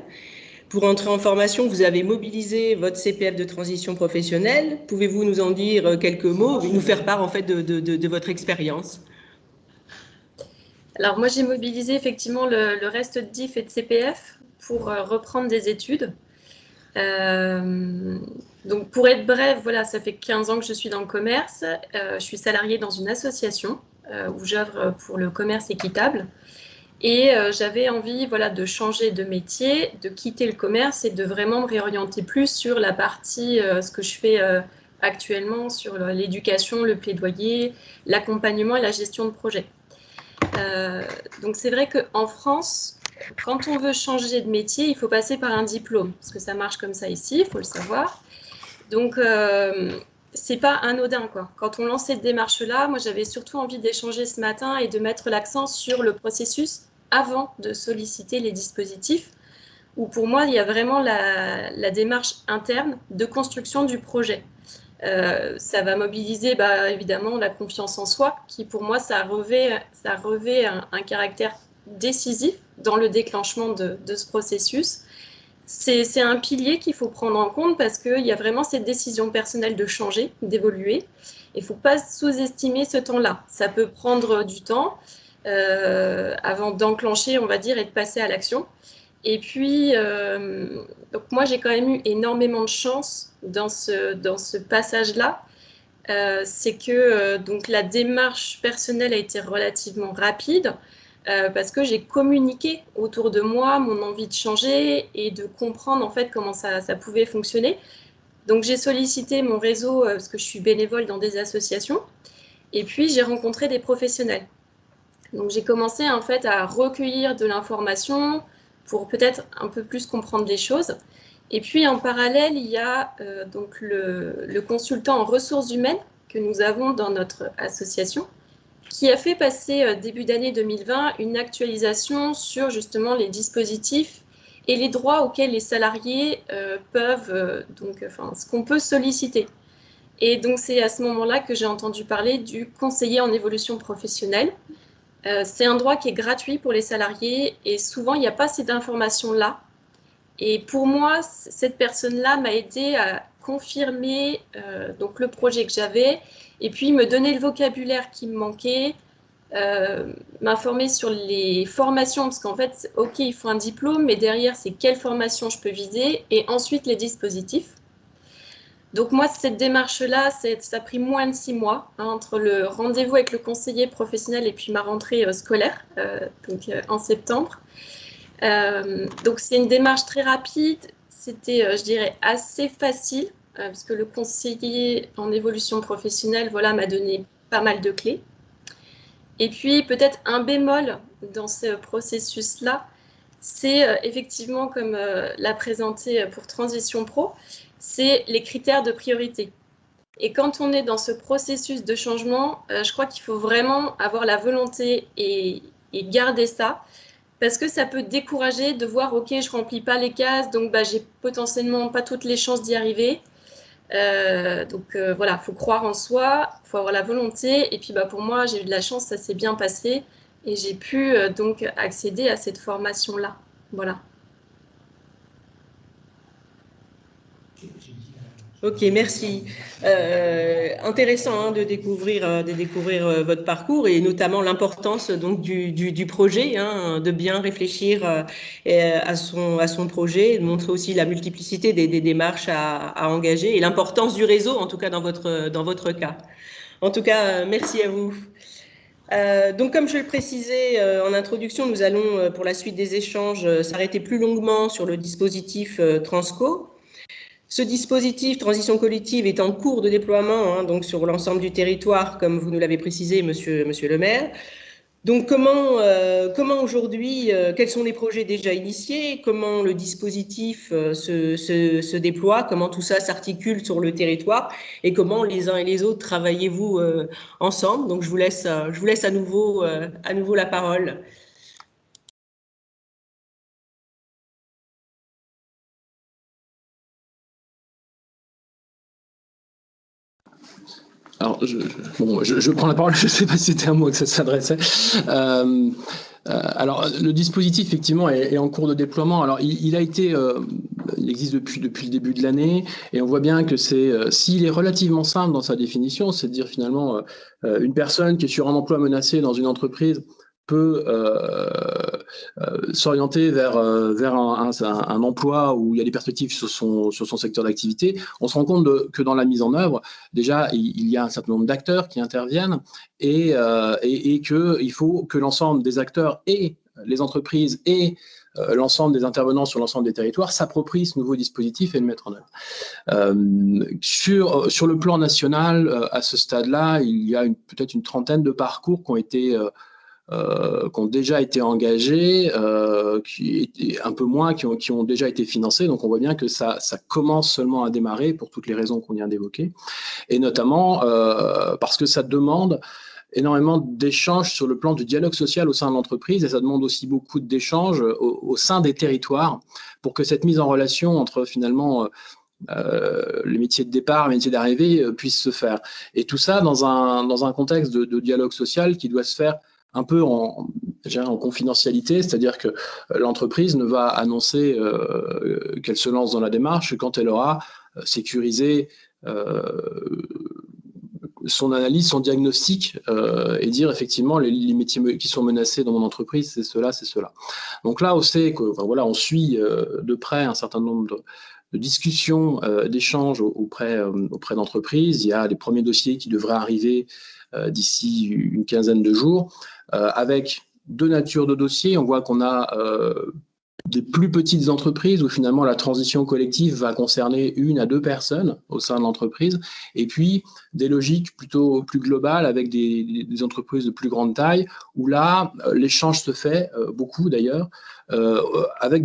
Pour entrer en formation, vous avez mobilisé votre CPF de transition professionnelle. Pouvez-vous nous en dire quelques mots, nous faire part en fait de votre expérience? Alors moi, j'ai mobilisé effectivement le reste de DIF et de CPF pour reprendre des études. Donc pour être bref, voilà, ça fait 15 ans que je suis dans le commerce. Je suis salariée dans une association où j'œuvre pour le commerce équitable. Et j'avais envie, voilà, de changer de métier, de quitter le commerce et de vraiment me réorienter plus sur la partie, ce que je fais actuellement sur l'éducation, le plaidoyer, l'accompagnement et la gestion de projet. Donc c'est vrai qu'en France, quand on veut changer de métier, il faut passer par un diplôme, parce que ça marche comme ça ici, il faut le savoir. Donc c'est pas anodin, quoi. Quand on lance cette démarche-là, moi j'avais surtout envie d'échanger ce matin et de mettre l'accent sur le processus avant de solliciter les dispositifs, où pour moi il y a vraiment la démarche interne de construction du projet. Ça va mobiliser évidemment la confiance en soi, qui pour moi ça revêt un caractère décisif dans le déclenchement de ce processus. C'est un pilier qu'il faut prendre en compte parce qu'il y a vraiment cette décision personnelle de changer, d'évoluer. Il ne faut pas sous-estimer ce temps-là. Ça peut prendre du temps avant d'enclencher, on va dire, et de passer à l'action. Et puis, donc moi, j'ai quand même eu énormément de chance dans ce passage-là. C'est que donc la démarche personnelle a été relativement rapide parce que j'ai communiqué autour de moi mon envie de changer et de comprendre en fait comment ça pouvait fonctionner. Donc, j'ai sollicité mon réseau parce que je suis bénévole dans des associations. Et puis, j'ai rencontré des professionnels. Donc, j'ai commencé en fait à recueillir de l'information pour peut-être un peu plus comprendre les choses. Et puis, en parallèle, il y a donc le consultant en ressources humaines que nous avons dans notre association qui a fait passer début d'année 2020 une actualisation sur justement les dispositifs et les droits auxquels les salariés peuvent, ce qu'on peut solliciter. Et donc, c'est à ce moment-là que j'ai entendu parler du conseiller en évolution professionnelle. C'est un droit qui est gratuit pour les salariés et souvent, il n'y a pas cette information-là. Et pour moi, cette personne-là m'a aidé à confirmer donc le projet que j'avais et puis me donner le vocabulaire qui me manquait, m'informer sur les formations, parce qu'en fait, ok, il faut un diplôme, mais derrière, c'est quelle formation je peux viser, et ensuite les dispositifs. Donc moi, cette démarche-là, ça a pris moins de 6 mois, hein, entre le rendez-vous avec le conseiller professionnel et puis ma rentrée scolaire, en septembre. Donc c'est une démarche très rapide, c'était, je dirais, assez facile, parce que le conseiller en évolution professionnelle, voilà, m'a donné pas mal de clés. Et puis peut-être un bémol dans ce processus-là, c'est effectivement, comme l'a présenté pour Transition Pro, c'est les critères de priorité. Et quand on est dans ce processus de changement, je crois qu'il faut vraiment avoir la volonté et garder ça, parce que ça peut décourager de voir, ok, je ne remplis pas les cases, donc j'ai potentiellement pas toutes les chances d'y arriver. Voilà, il faut croire en soi, il faut avoir la volonté. Et puis pour moi, j'ai eu de la chance, ça s'est bien passé. Et j'ai pu donc accéder à cette formation-là. Voilà. Ok, merci. Intéressant, hein, de découvrir votre parcours et notamment l'importance donc du projet, hein, de bien réfléchir à son projet, de montrer aussi la multiplicité des démarches à engager et l'importance du réseau, en tout cas dans votre cas. En tout cas, merci à vous. Donc, comme je le précisais en introduction, nous allons, pour la suite des échanges, s'arrêter plus longuement sur le dispositif Transco. Ce dispositif transition collective est en cours de déploiement, hein, donc sur l'ensemble du territoire, comme vous nous l'avez précisé, monsieur le maire. Donc, comment aujourd'hui, quels sont les projets déjà initiés, comment le dispositif se déploie, comment tout ça s'articule sur le territoire et comment les uns et les autres travaillez-vous ensemble. Donc, je vous laisse à nouveau la parole. Alors, je prends la parole, je ne sais pas si c'était à moi que ça s'adressait. Alors, le dispositif, effectivement, est en cours de déploiement. Alors, il existe depuis le début de l'année, et on voit bien que s'il est relativement simple dans sa définition, c'est de dire finalement, une personne qui est sur un emploi menacé dans une entreprise peut s'orienter vers un emploi où il y a des perspectives sur son secteur d'activité. On se rend compte que dans la mise en œuvre, déjà, il y a un certain nombre d'acteurs qui interviennent et qu'il faut que l'ensemble des acteurs et les entreprises et l'ensemble des intervenants sur l'ensemble des territoires s'approprient ce nouveau dispositif et le mettre en œuvre. Sur le plan national, à ce stade-là, il y a peut-être une trentaine de parcours qui ont déjà été engagés, un peu moins, qui ont déjà été financés. Donc on voit bien que ça commence seulement à démarrer pour toutes les raisons qu'on vient d'évoquer, et notamment parce que ça demande énormément d'échanges sur le plan du dialogue social au sein de l'entreprise, et ça demande aussi beaucoup d'échanges au sein des territoires pour que cette mise en relation entre finalement les métiers de départ, les métiers d'arrivée puisse se faire. Et tout ça dans un contexte de dialogue social qui doit se faire un peu en confidentialité, c'est-à-dire que l'entreprise ne va annoncer qu'elle se lance dans la démarche quand elle aura sécurisé son analyse, son diagnostic, et dire effectivement les métiers qui sont menacés dans mon entreprise, c'est cela, c'est cela. Donc là, on sait que, voilà, on suit de près un certain nombre de discussions, d'échanges auprès d'entreprises. Il y a des premiers dossiers qui devraient arriver d'ici une quinzaine de jours, avec deux natures de dossiers. On voit qu'on a des plus petites entreprises où finalement la transition collective va concerner 1 à 2 personnes au sein de l'entreprise, et puis des logiques plutôt plus globales avec des entreprises de plus grande taille, où là l'échange se fait, beaucoup d'ailleurs, avec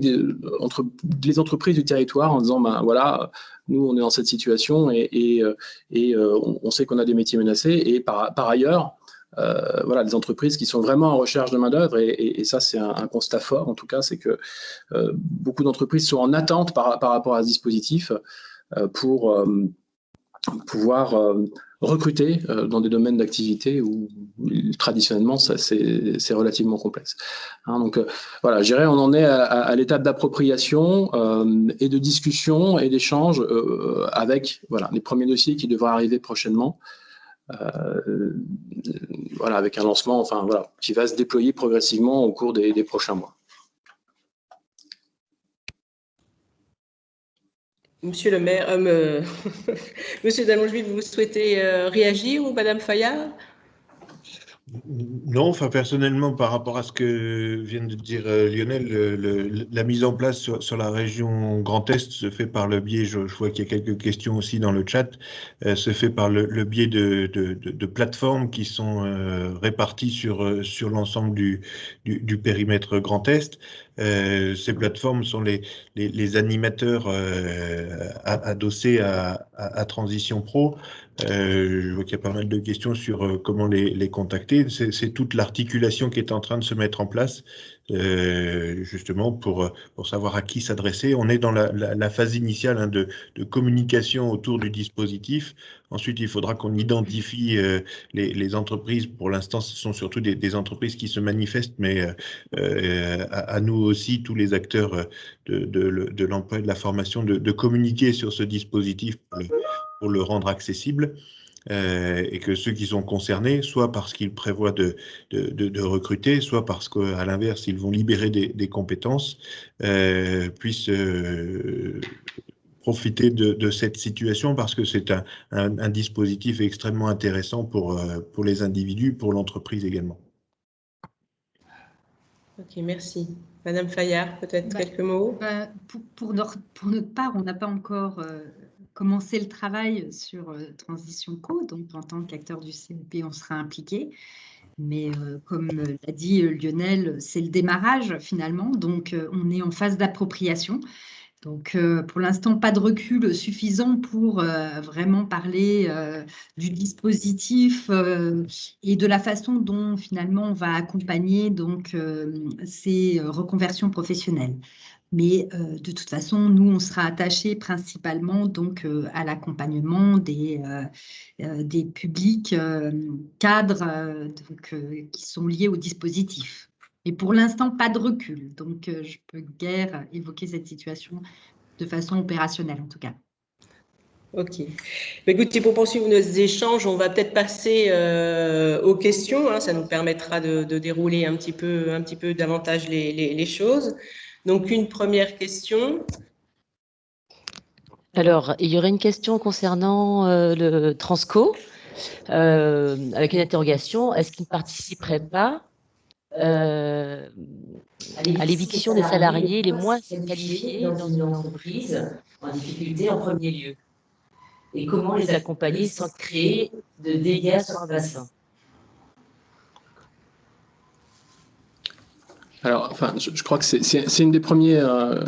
entre les entreprises du territoire, en disant voilà, nous on est dans cette situation et on sait qu'on a des métiers menacés, et par ailleurs, voilà, des entreprises qui sont vraiment en recherche de main-d'œuvre, et ça c'est un constat fort en tout cas, c'est que beaucoup d'entreprises sont en attente par rapport à ce dispositif pour pouvoir recruter dans des domaines d'activité où traditionnellement c'est relativement complexe. Hein, donc voilà, je dirais on en est à l'étape d'appropriation et de discussion et d'échange avec les premiers dossiers qui devraient arriver prochainement. Voilà, avec un lancement qui va se déployer progressivement au cours des prochains mois. Monsieur le maire, Monsieur Damonjuil, vous souhaitez réagir ou Madame Fayard? Non, personnellement, par rapport à ce que vient de dire Lionel, la mise en place sur la région Grand Est se fait par le biais, je vois qu'il y a quelques questions aussi dans le chat, se fait par le biais de plateformes qui sont réparties sur l'ensemble du périmètre Grand Est. Ces plateformes sont les animateurs adossés à Transition Pro. Je vois qu'il y a pas mal de questions sur comment les contacter. C'est toute l'articulation qui est en train de se mettre en place, justement pour savoir à qui s'adresser. On est dans la phase initiale de communication autour du dispositif. Ensuite, il faudra qu'on identifie les entreprises. Pour l'instant, ce sont surtout des entreprises qui se manifestent, mais à nous aussi, tous les acteurs de l'emploi et de la formation, de communiquer sur ce dispositif pour le rendre accessible, et que ceux qui sont concernés, soit parce qu'ils prévoient de recruter, soit parce qu'à l'inverse, ils vont libérer des compétences, puissent profiter de cette situation, parce que c'est un dispositif extrêmement intéressant pour les individus, pour l'entreprise également. Ok, merci. Madame Fayard, peut-être quelques mots? Pour notre part, on n'a pas encore commencé le travail sur Transition Co, donc en tant qu'acteur du CEP, on sera impliqué. Mais comme l'a dit Lionel, c'est le démarrage finalement, donc on est en phase d'appropriation. Donc, pour l'instant, pas de recul suffisant pour vraiment parler du dispositif et de la façon dont finalement on va accompagner donc ces reconversions professionnelles. Mais de toute façon, nous, on sera attachés principalement donc à l'accompagnement des publics cadres qui sont liés au dispositif. Et pour l'instant, pas de recul. Donc, je peux guère évoquer cette situation de façon opérationnelle, en tout cas. Ok. Écoutez, pour poursuivre nos échanges, on va peut-être passer aux questions. Hein, ça nous permettra de dérouler un petit peu davantage les choses. Donc, une première question. Alors, il y aurait une question concernant le Transco, avec une interrogation. Est-ce qu'il ne participerait pas à l'éviction des salariés les moins qualifiés dans une entreprise en difficulté en premier lieu? Et comment les accompagner sans créer de dégâts sur un bassin? Alors, je crois que c'est une des premières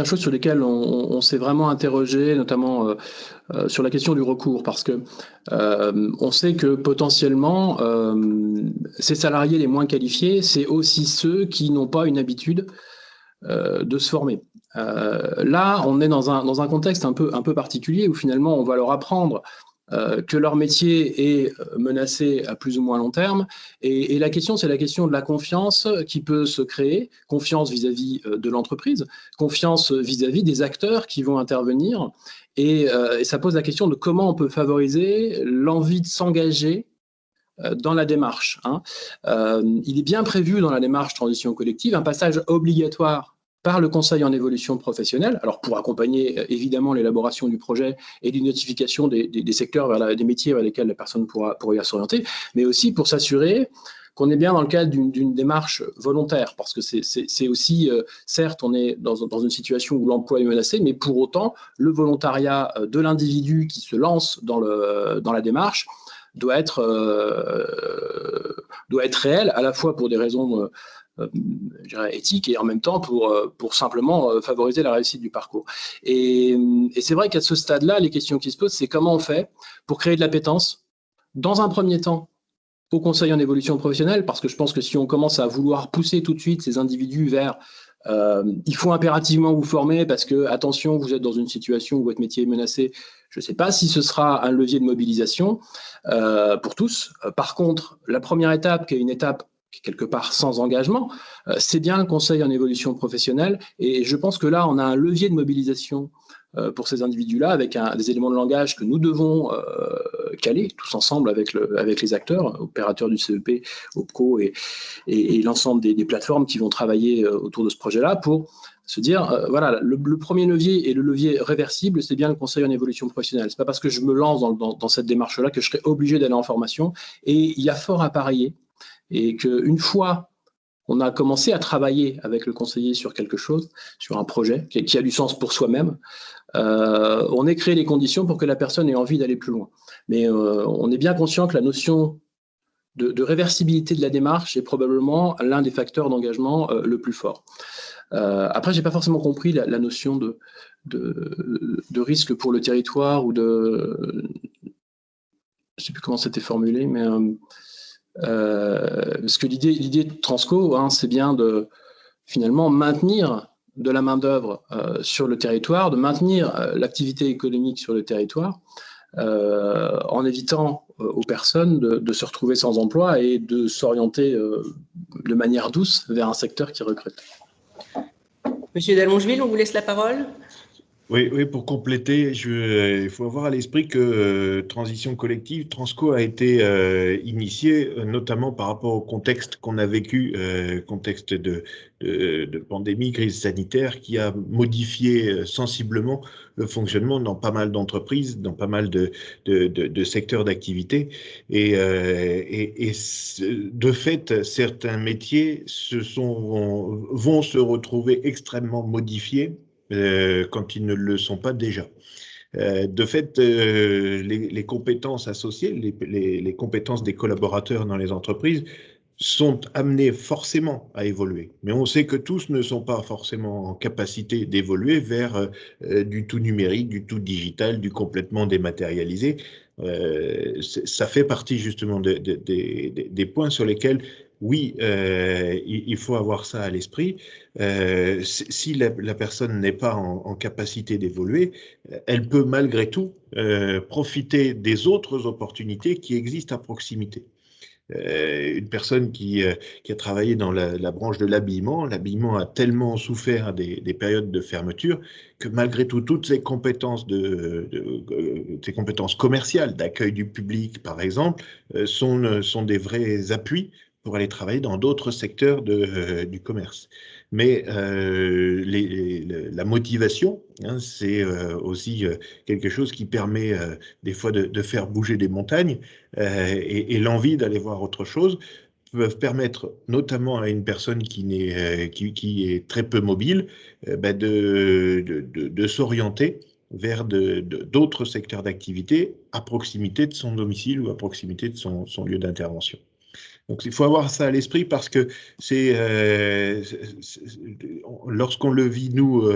choses sur lesquelles on s'est vraiment interrogé, notamment sur la question du recours, parce que on sait que potentiellement, ces salariés les moins qualifiés, c'est aussi ceux qui n'ont pas une habitude de se former. Là, on est dans un contexte un peu particulier où finalement, on va leur apprendre que leur métier est menacé à plus ou moins long terme. Et la question, c'est la question de la confiance qui peut se créer, confiance vis-à-vis de l'entreprise, confiance vis-à-vis des acteurs qui vont intervenir. Et ça pose la question de comment on peut favoriser l'envie de s'engager dans la démarche. Hein. Il est bien prévu dans la démarche transition collective un passage obligatoire par le Conseil en évolution professionnelle, alors pour accompagner évidemment l'élaboration du projet et l'identification des secteurs, des métiers vers lesquels la personne pourra s'orienter, mais aussi pour s'assurer qu'on est bien dans le cadre d'une démarche volontaire, parce que c'est aussi, certes, on est dans une situation où l'emploi est menacé, mais pour autant, le volontariat de l'individu qui se lance dans la démarche doit être réel, à la fois pour des raisons je dirais éthique et en même temps pour simplement favoriser la réussite du parcours. Et c'est vrai qu'à ce stade-là, les questions qui se posent, c'est comment on fait pour créer de l'appétence, dans un premier temps, au Conseil en évolution professionnelle, parce que je pense que si on commence à vouloir pousser tout de suite ces individus vers Il faut impérativement vous former parce que, attention, vous êtes dans une situation où votre métier est menacé. Je ne sais pas si ce sera un levier de mobilisation pour tous. Par contre, la première étape, qui est une étape qui est quelque part sans engagement, c'est bien le conseil en évolution professionnelle. Et je pense que là, on a un levier de mobilisation pour ces individus-là, avec des éléments de langage que nous devons caler tous ensemble avec les acteurs, opérateurs du CEP, OPCO et l'ensemble des plateformes qui vont travailler autour de ce projet-là pour se dire, voilà, le premier levier et le levier réversible, c'est bien le conseil en évolution professionnelle. Ce n'est pas parce que je me lance dans cette démarche-là que je serai obligé d'aller en formation. Et il y a fort à parier. Et qu'une fois qu'on a commencé à travailler avec le conseiller sur quelque chose, sur un projet qui a du sens pour soi-même, on ait créé les conditions pour que la personne ait envie d'aller plus loin. Mais on est bien conscient que la notion de réversibilité de la démarche est probablement l'un des facteurs d'engagement le plus fort. Après, je n'ai pas forcément compris la notion de risque pour le territoire ou de... Je ne sais plus comment c'était formulé, mais... parce que l'idée de Transco, c'est bien de finalement maintenir de la main-d'œuvre sur le territoire, de maintenir l'activité économique sur le territoire, en évitant aux personnes de se retrouver sans emploi et de s'orienter de manière douce vers un secteur qui recrute. Monsieur Dallongeville, on vous laisse la parole. Oui, pour compléter, il faut avoir à l'esprit que Transition collective, Transco a été initié notamment par rapport au contexte qu'on a vécu, contexte de pandémie, crise sanitaire, qui a modifié sensiblement le fonctionnement dans pas mal d'entreprises, dans pas mal de secteurs d'activité. Et de fait, certains métiers vont se retrouver extrêmement modifiés quand ils ne le sont pas déjà. De fait, les compétences associées, les compétences des collaborateurs dans les entreprises sont amenées forcément à évoluer. Mais on sait que tous ne sont pas forcément en capacité d'évoluer vers du tout numérique, du tout digital, du complètement dématérialisé. Ça fait partie justement des points sur lesquels oui, il faut avoir ça à l'esprit. Si la personne n'est pas en capacité d'évoluer, elle peut malgré tout profiter des autres opportunités qui existent à proximité. Une personne qui a travaillé dans la branche de l'habillement a tellement souffert des périodes de fermeture que malgré tout, toutes ses compétences, ses compétences commerciales, d'accueil du public par exemple, sont des vrais appuis pour aller travailler dans d'autres secteurs du commerce. Mais la motivation, c'est aussi quelque chose qui permet des fois de faire bouger des montagnes et l'envie d'aller voir autre chose peuvent permettre notamment à une personne qui est très peu mobile de s'orienter vers d'autres secteurs d'activité à proximité de son domicile ou à proximité de son lieu d'intervention. Donc, il faut avoir ça à l'esprit parce que lorsqu'on le vit, nous,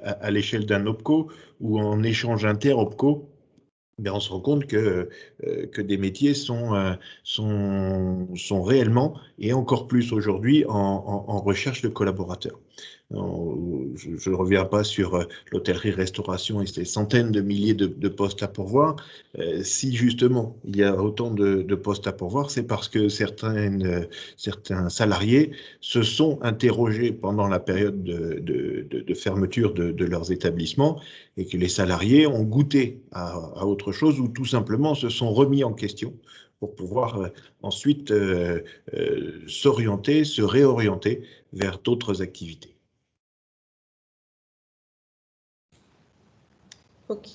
à l'échelle d'un OPCO ou en échange inter-OPCO, on se rend compte que des métiers sont réellement, et encore plus aujourd'hui, en recherche de collaborateurs. Je ne reviens pas sur l'hôtellerie-restauration et ces centaines de milliers de postes à pourvoir. Si justement il y a autant de postes à pourvoir, c'est parce que certains salariés se sont interrogés pendant la période de fermeture de leurs établissements et que les salariés ont goûté à autre chose ou tout simplement se sont remis en question pour pouvoir ensuite s'orienter, se réorienter vers d'autres activités. Ok.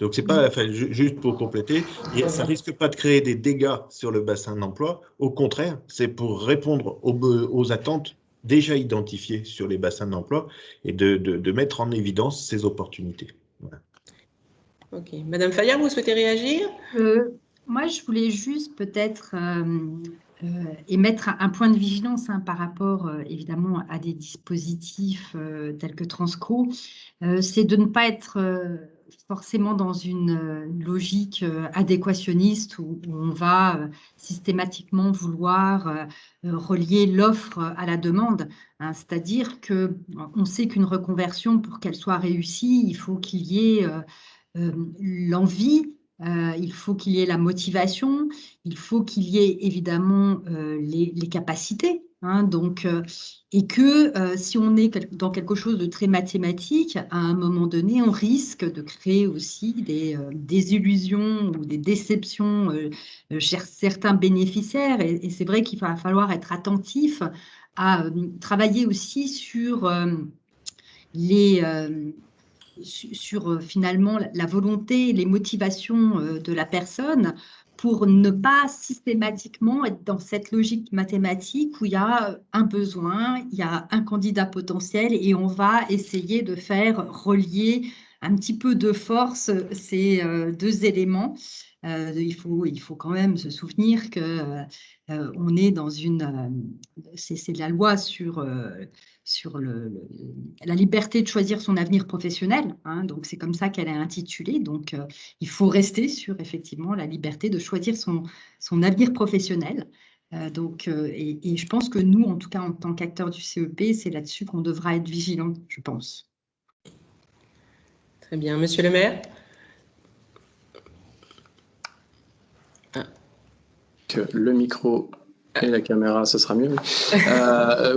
Donc, c'est pas, juste pour compléter, ça risque pas de créer des dégâts sur le bassin d'emploi. Au contraire, c'est pour répondre aux attentes déjà identifiées sur les bassins d'emploi et de mettre en évidence ces opportunités. Voilà. Ok. Madame Fayard, vous souhaitez réagir? Moi, je voulais juste peut-être émettre un point de vigilance par rapport évidemment à des dispositifs tels que Transco, c'est de ne pas être forcément dans une logique adéquationniste où on va systématiquement vouloir relier l'offre à la demande. Hein, c'est-à-dire qu'on sait qu'une reconversion, pour qu'elle soit réussie, il faut qu'il y ait l'envie, il faut qu'il y ait la motivation, il faut qu'il y ait évidemment les capacités. Hein, donc, et que si on est dans quelque chose de très mathématique, à un moment donné, on risque de créer aussi des désillusions ou des déceptions chez certains bénéficiaires. Et c'est vrai qu'il va falloir être attentif à travailler aussi sur finalement la volonté, les motivations de la personne pour ne pas systématiquement être dans cette logique mathématique où il y a un besoin, il y a un candidat potentiel et on va essayer de faire relier un petit peu de force ces deux éléments. Il faut quand même se souvenir que on est dans c'est la loi sur la liberté de choisir son avenir professionnel. Hein, donc, c'est comme ça qu'elle est intitulée. Donc, il faut rester sur, effectivement, la liberté de choisir son avenir professionnel. Et je pense que nous, en tout cas, en tant qu'acteurs du CEP, c'est là-dessus qu'on devra être vigilant, je pense. Très bien. Monsieur le maire ? Que le micro et la caméra, ce sera mieux.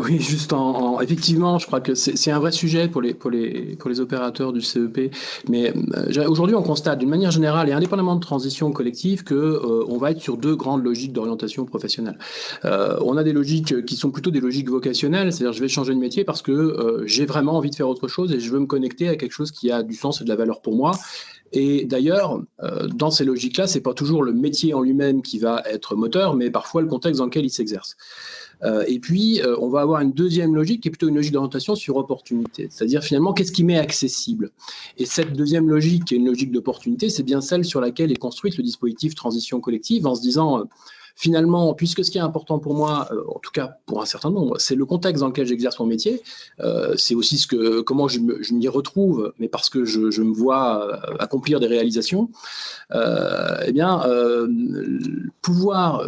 Oui, juste effectivement, je crois que c'est un vrai sujet pour les opérateurs du CEP. Mais aujourd'hui, on constate d'une manière générale et indépendamment de transition collective qu'on va être sur deux grandes logiques d'orientation professionnelle. On a des logiques qui sont plutôt des logiques vocationnelles, c'est-à-dire je vais changer de métier parce que j'ai vraiment envie de faire autre chose et je veux me connecter à quelque chose qui a du sens et de la valeur pour moi. Et d'ailleurs, dans ces logiques-là, c'est pas toujours le métier en lui-même qui va être moteur, mais parfois le contexte dans lequel il s'exerce. Et puis, on va avoir une deuxième logique qui est plutôt une logique d'orientation sur opportunité, c'est-à-dire finalement, qu'est-ce qui m'est accessible? Et cette deuxième logique, qui est une logique d'opportunité, c'est bien celle sur laquelle est construite le dispositif transition collective, en se disant... Finalement, puisque ce qui est important pour moi, en tout cas pour un certain nombre, c'est le contexte dans lequel j'exerce mon métier, c'est aussi comment je m'y retrouve, mais parce que je me vois accomplir des réalisations, pouvoir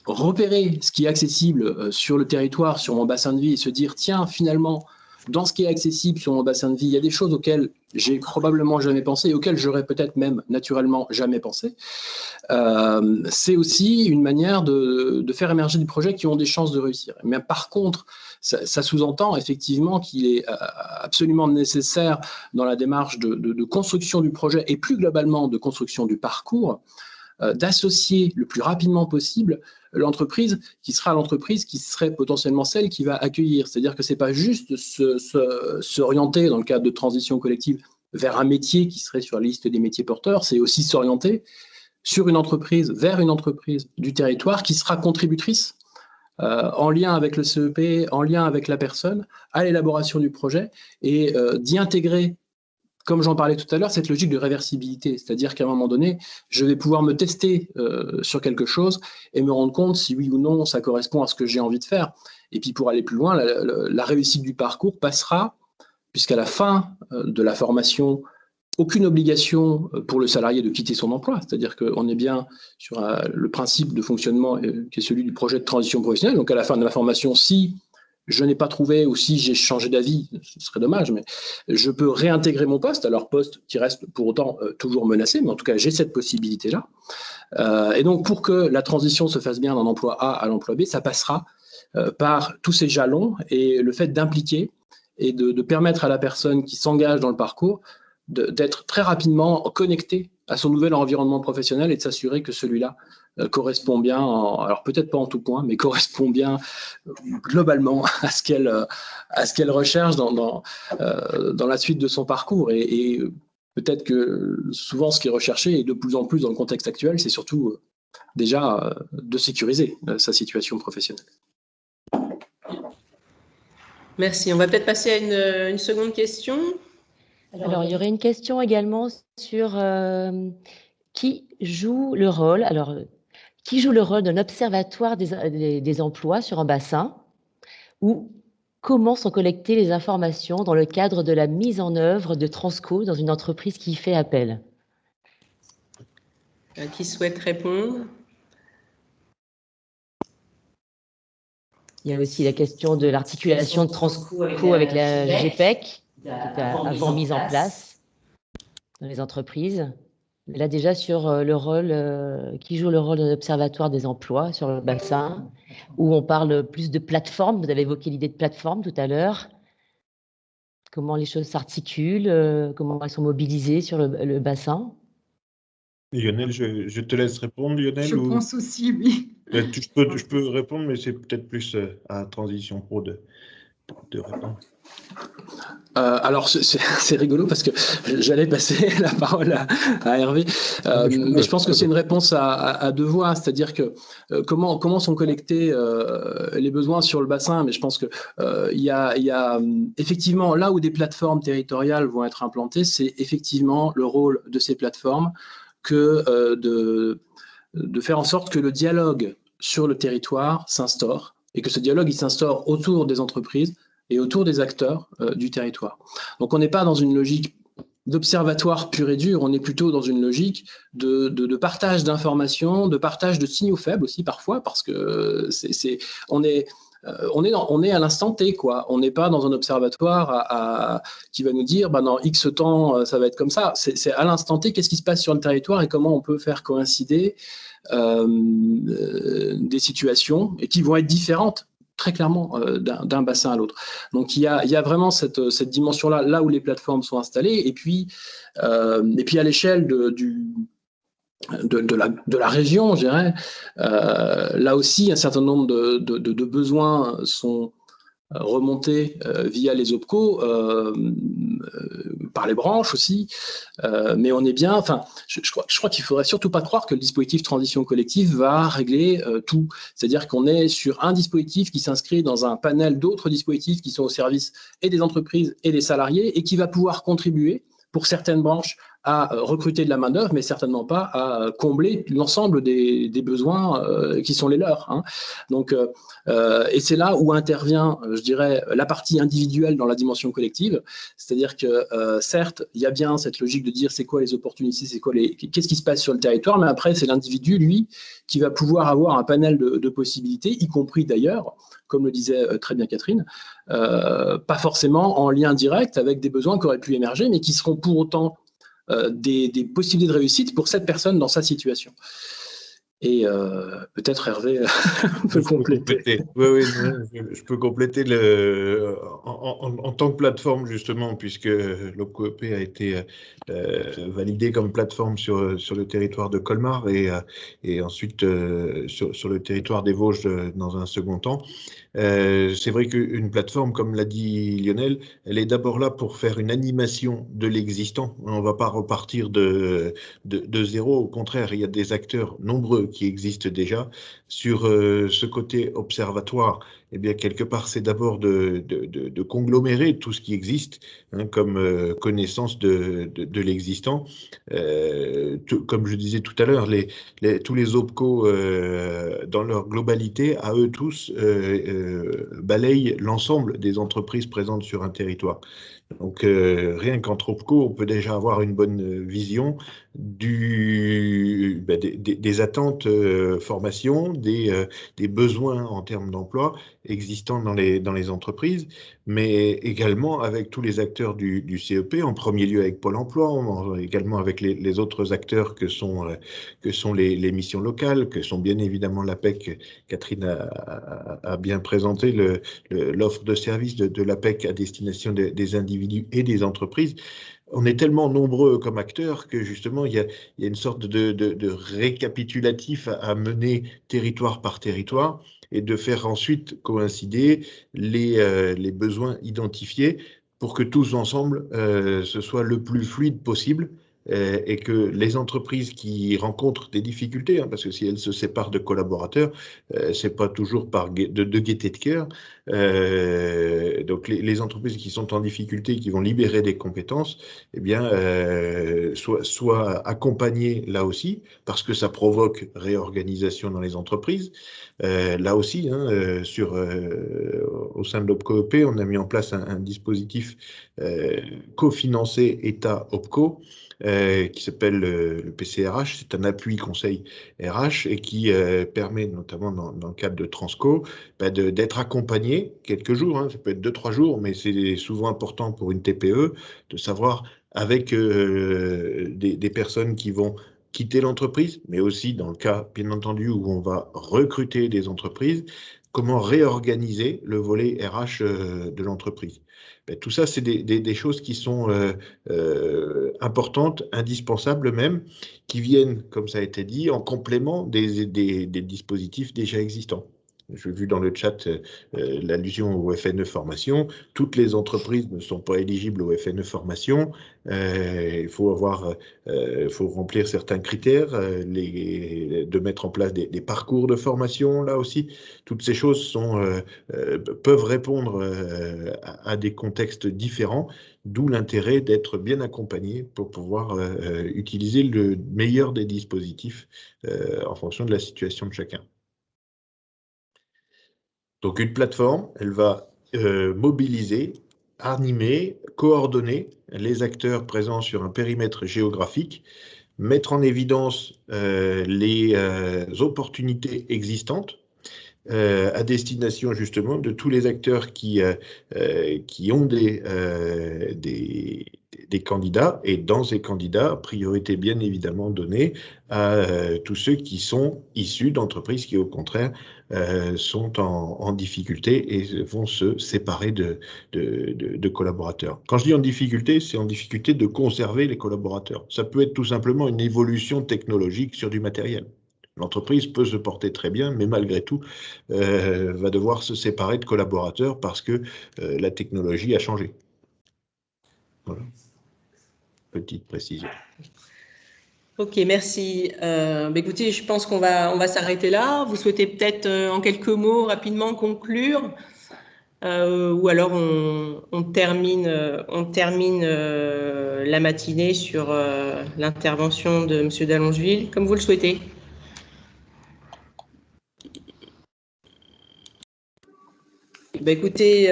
repérer ce qui est accessible sur le territoire, sur mon bassin de vie, et se dire, tiens, finalement, dans ce qui est accessible sur mon bassin de vie, il y a des choses auxquelles j'ai probablement jamais pensé et auxquelles j'aurais peut-être même naturellement jamais pensé. C'est aussi une manière de faire émerger des projets qui ont des chances de réussir. Mais par contre, ça sous-entend effectivement qu'il est absolument nécessaire dans la démarche de construction du projet et plus globalement de construction du parcours, d'associer le plus rapidement possible l'entreprise qui sera l'entreprise qui serait potentiellement celle qui va accueillir. C'est-à-dire que ce n'est pas juste s'orienter dans le cadre de transition collective vers un métier qui serait sur la liste des métiers porteurs, c'est aussi s'orienter sur une entreprise, vers une entreprise du territoire qui sera contributrice en lien avec le CEP, en lien avec la personne, à l'élaboration du projet et d'y intégrer, comme j'en parlais tout à l'heure, cette logique de réversibilité, c'est-à-dire qu'à un moment donné, je vais pouvoir me tester sur quelque chose et me rendre compte si oui ou non ça correspond à ce que j'ai envie de faire. Et puis pour aller plus loin, la réussite du parcours passera, puisqu'à la fin de la formation, aucune obligation pour le salarié de quitter son emploi, c'est-à-dire qu'on est bien sur le principe de fonctionnement qui est celui du projet de transition professionnelle. Donc à la fin de ma formation, si je n'ai pas trouvé ou si j'ai changé d'avis, ce serait dommage, mais je peux réintégrer mon poste, alors poste qui reste pour autant toujours menacé, mais en tout cas j'ai cette possibilité-là. Et donc pour que la transition se fasse bien d'un emploi A à l'emploi B, ça passera par tous ces jalons et le fait d'impliquer et de permettre à la personne qui s'engage dans le parcours d'être très rapidement connecté à son nouvel environnement professionnel et de s'assurer que celui-là correspond bien, alors peut-être pas en tout point, mais correspond bien globalement à ce qu'elle recherche dans la suite de son parcours. Et peut-être que souvent ce qui est recherché, et de plus en plus dans le contexte actuel, c'est surtout déjà de sécuriser sa situation professionnelle. Merci. On va peut-être passer à une seconde question. Alors, il y aurait une question également sur qui joue le rôle d'un observatoire des emplois sur un bassin ou comment sont collectées les informations dans le cadre de la mise en œuvre de Transco dans une entreprise qui y fait appel? Qui souhaite répondre? Il y a aussi la question de l'articulation de Transco avec la GPEC, qui était avant mise en place dans les entreprises. Mais là, déjà, sur le rôle, qui joue le rôle d'un observatoire des emplois sur le bassin, où on parle plus de plateforme. Vous avez évoqué l'idée de plateforme tout à l'heure. Comment les choses s'articulent, comment elles sont mobilisées sur le bassin. Lionel, je te laisse répondre, Lionel. Je pense aussi, oui. Je peux répondre, mais c'est peut-être plus à Transition Pro de répondre. Alors, c'est rigolo parce que j'allais passer la parole à Hervé, mais je pense que c'est une réponse à deux voies, c'est-à-dire que comment sont collectés les besoins sur le bassin, mais je pense que il y a effectivement là où des plateformes territoriales vont être implantées, c'est effectivement le rôle de ces plateformes que de faire en sorte que le dialogue sur le territoire s'instaure et que ce dialogue il s'instaure autour des entreprises et autour des acteurs du territoire. Donc on n'est pas dans une logique d'observatoire pur et dur, on est plutôt dans une logique de partage d'informations, de partage de signaux faibles aussi parfois, parce que on est à l'instant T, quoi. On n'est pas dans un observatoire qui va nous dire dans X temps, ça va être comme ça. C'est à l'instant T, qu'est-ce qui se passe sur le territoire et comment on peut faire coïncider des situations et qui vont être différentes très clairement d'un bassin à l'autre. Donc il y a vraiment cette dimension-là, là où les plateformes sont installées, et puis à l'échelle de la région, je dirais, là aussi un certain nombre de besoins sont remontés via les OPCO, par les branches aussi, mais on est bien, enfin, je crois qu'il ne faudrait surtout pas croire que le dispositif transition collective va régler tout. C'est-à-dire qu'on est sur un dispositif qui s'inscrit dans un panel d'autres dispositifs qui sont au service et des entreprises et des salariés et qui va pouvoir contribuer pour certaines branches à recruter de la main-d'œuvre, mais certainement pas à combler l'ensemble des besoins qui sont les leurs. Hein. Donc, et c'est là où intervient, je dirais, la partie individuelle dans la dimension collective. C'est-à-dire que, certes, il y a bien cette logique de dire c'est quoi les opportunités, qu'est-ce qui se passe sur le territoire, mais après, c'est l'individu, lui, qui va pouvoir avoir un panel de possibilités, y compris d'ailleurs, comme le disait très bien Catherine, pas forcément en lien direct avec des besoins qui auraient pu émerger, mais qui seront pour autant des possibilités de réussite pour cette personne dans sa situation. Et peut-être Hervé peut compléter. Oui, je peux compléter en tant que plateforme, justement, puisque l'OPCOEP a été validé comme plateforme sur le territoire de Colmar et ensuite sur le territoire des Vosges dans un second temps. C'est vrai qu'une plateforme, comme l'a dit Lionel, elle est d'abord là pour faire une animation de l'existant. On ne va pas repartir de zéro. Au contraire, il y a des acteurs nombreux qui existent déjà. Sur ce côté observatoire, eh bien, quelque part, c'est d'abord de conglomérer tout ce qui existe, hein, comme connaissance de l'existant. Comme je disais tout à l'heure, tous les OPCO, dans leur globalité, à eux tous, balayent l'ensemble des entreprises présentes sur un territoire. Donc, rien qu'entre OPCO, on peut déjà avoir une bonne vision des attentes formation, des besoins en termes d'emploi existants dans les entreprises, mais également avec tous les acteurs du CEP, en premier lieu avec Pôle emploi, également avec les autres acteurs que sont les missions locales, que sont bien évidemment l'APEC. Catherine a bien présenté l'offre de services de l'APEC à destination des individus et des entreprises. On est tellement nombreux comme acteurs que justement il y a une sorte de récapitulatif à mener territoire par territoire et de faire ensuite coïncider les besoins identifiés pour que tous ensemble ce soit le plus fluide possible et que les entreprises qui rencontrent des difficultés, parce que si elles se séparent de collaborateurs, c'est pas toujours de gaieté de cœur. Donc les entreprises qui sont en difficulté, qui vont libérer des compétences, eh bien, soit accompagnées là aussi, parce que ça provoque réorganisation dans les entreprises. Là aussi, au sein de l'OPCO-EP, on a mis en place un dispositif cofinancé État-OPCO, qui s'appelle le PCRH. C'est un appui conseil RH et qui permet, notamment dans le cadre de Transco, d'être accompagné quelques jours, ça peut être 2-3 jours, mais c'est souvent important pour une TPE de savoir avec des personnes qui vont quitter l'entreprise, mais aussi dans le cas, bien entendu, où on va recruter des entreprises, comment réorganiser le volet RH de l'entreprise. Tout ça, c'est des choses qui sont importantes, indispensables même, qui viennent, comme ça a été dit, en complément des dispositifs déjà existants. J'ai vu dans le chat l'allusion au FNE formation. Toutes les entreprises ne sont pas éligibles au FNE formation. Il faut remplir certains critères, de mettre en place des parcours de formation. Là aussi, toutes ces choses peuvent répondre à des contextes différents, d'où l'intérêt d'être bien accompagné pour pouvoir utiliser le meilleur des dispositifs en fonction de la situation de chacun. Donc une plateforme, elle va mobiliser, animer, coordonner les acteurs présents sur un périmètre géographique, mettre en évidence les opportunités existantes à destination justement de tous les acteurs qui ont des candidats, et dans ces candidats, priorité bien évidemment donnée à tous ceux qui sont issus d'entreprises qui au contraire sont en difficulté et vont se séparer de collaborateurs. Quand je dis en difficulté, c'est en difficulté de conserver les collaborateurs. Ça peut être tout simplement une évolution technologique sur du matériel. L'entreprise peut se porter très bien, mais malgré tout, va devoir se séparer de collaborateurs parce que la technologie a changé. Voilà. Petite précision. Ok, merci. Écoutez, je pense qu'on va s'arrêter là. Vous souhaitez peut-être en quelques mots rapidement conclure, ou alors on termine la matinée sur l'intervention de M. Dallongeville, comme vous le souhaitez. Écoutez,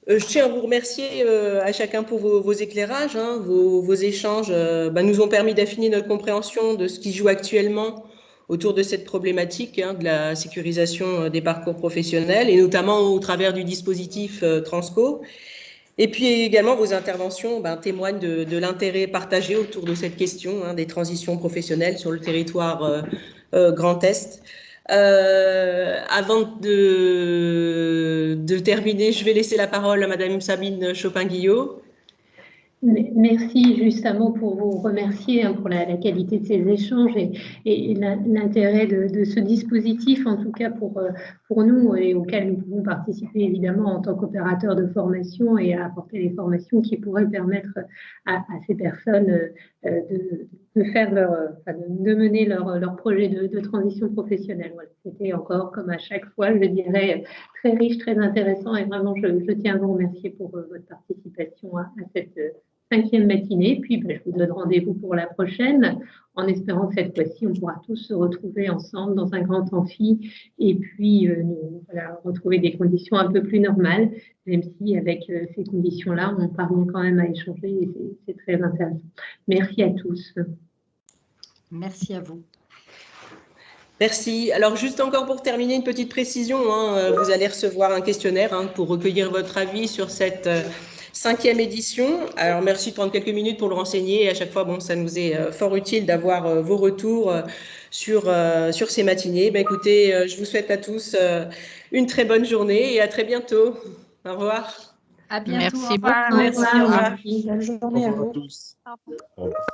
je tiens à vous remercier à chacun pour vos éclairages. Vos échanges nous ont permis d'affiner notre compréhension de ce qui joue actuellement autour de cette problématique de la sécurisation des parcours professionnels, et notamment au travers du dispositif Transco. Et puis également, vos interventions témoignent de l'intérêt partagé autour de cette question des transitions professionnelles sur le territoire Grand Est. Avant de terminer, je vais laisser la parole à Madame Sabine Chopin-Guillot. Merci justement pour vous remercier pour la qualité de ces échanges et l'intérêt de ce dispositif, en tout cas pour nous, et auquel nous pouvons participer évidemment en tant qu'opérateurs de formation et à apporter les formations qui pourraient permettre à ces personnes de mener leur projet de transition professionnelle. Voilà. C'était encore, comme à chaque fois, je dirais, très riche, très intéressant, et vraiment je tiens à vous remercier pour votre participation à cette 5e matinée, puis je vous donne rendez-vous pour la prochaine, en espérant que cette fois-ci, on pourra tous se retrouver ensemble dans un grand amphi et puis retrouver des conditions un peu plus normales, même si avec ces conditions-là, on parvient quand même à échanger et c'est très intéressant. Merci à tous. Merci à vous. Merci. Alors, juste encore pour terminer, une petite précision. Vous allez recevoir un questionnaire pour recueillir votre avis sur cette 5e édition. Alors, merci de prendre quelques minutes pour le renseigner. Et à chaque fois, ça nous est fort utile d'avoir vos retours sur ces matinées. Écoutez, je vous souhaite à tous une très bonne journée et à très bientôt. Au revoir. À bientôt. Merci beaucoup. Merci, au revoir. Bonne journée à vous. Tous. Au revoir.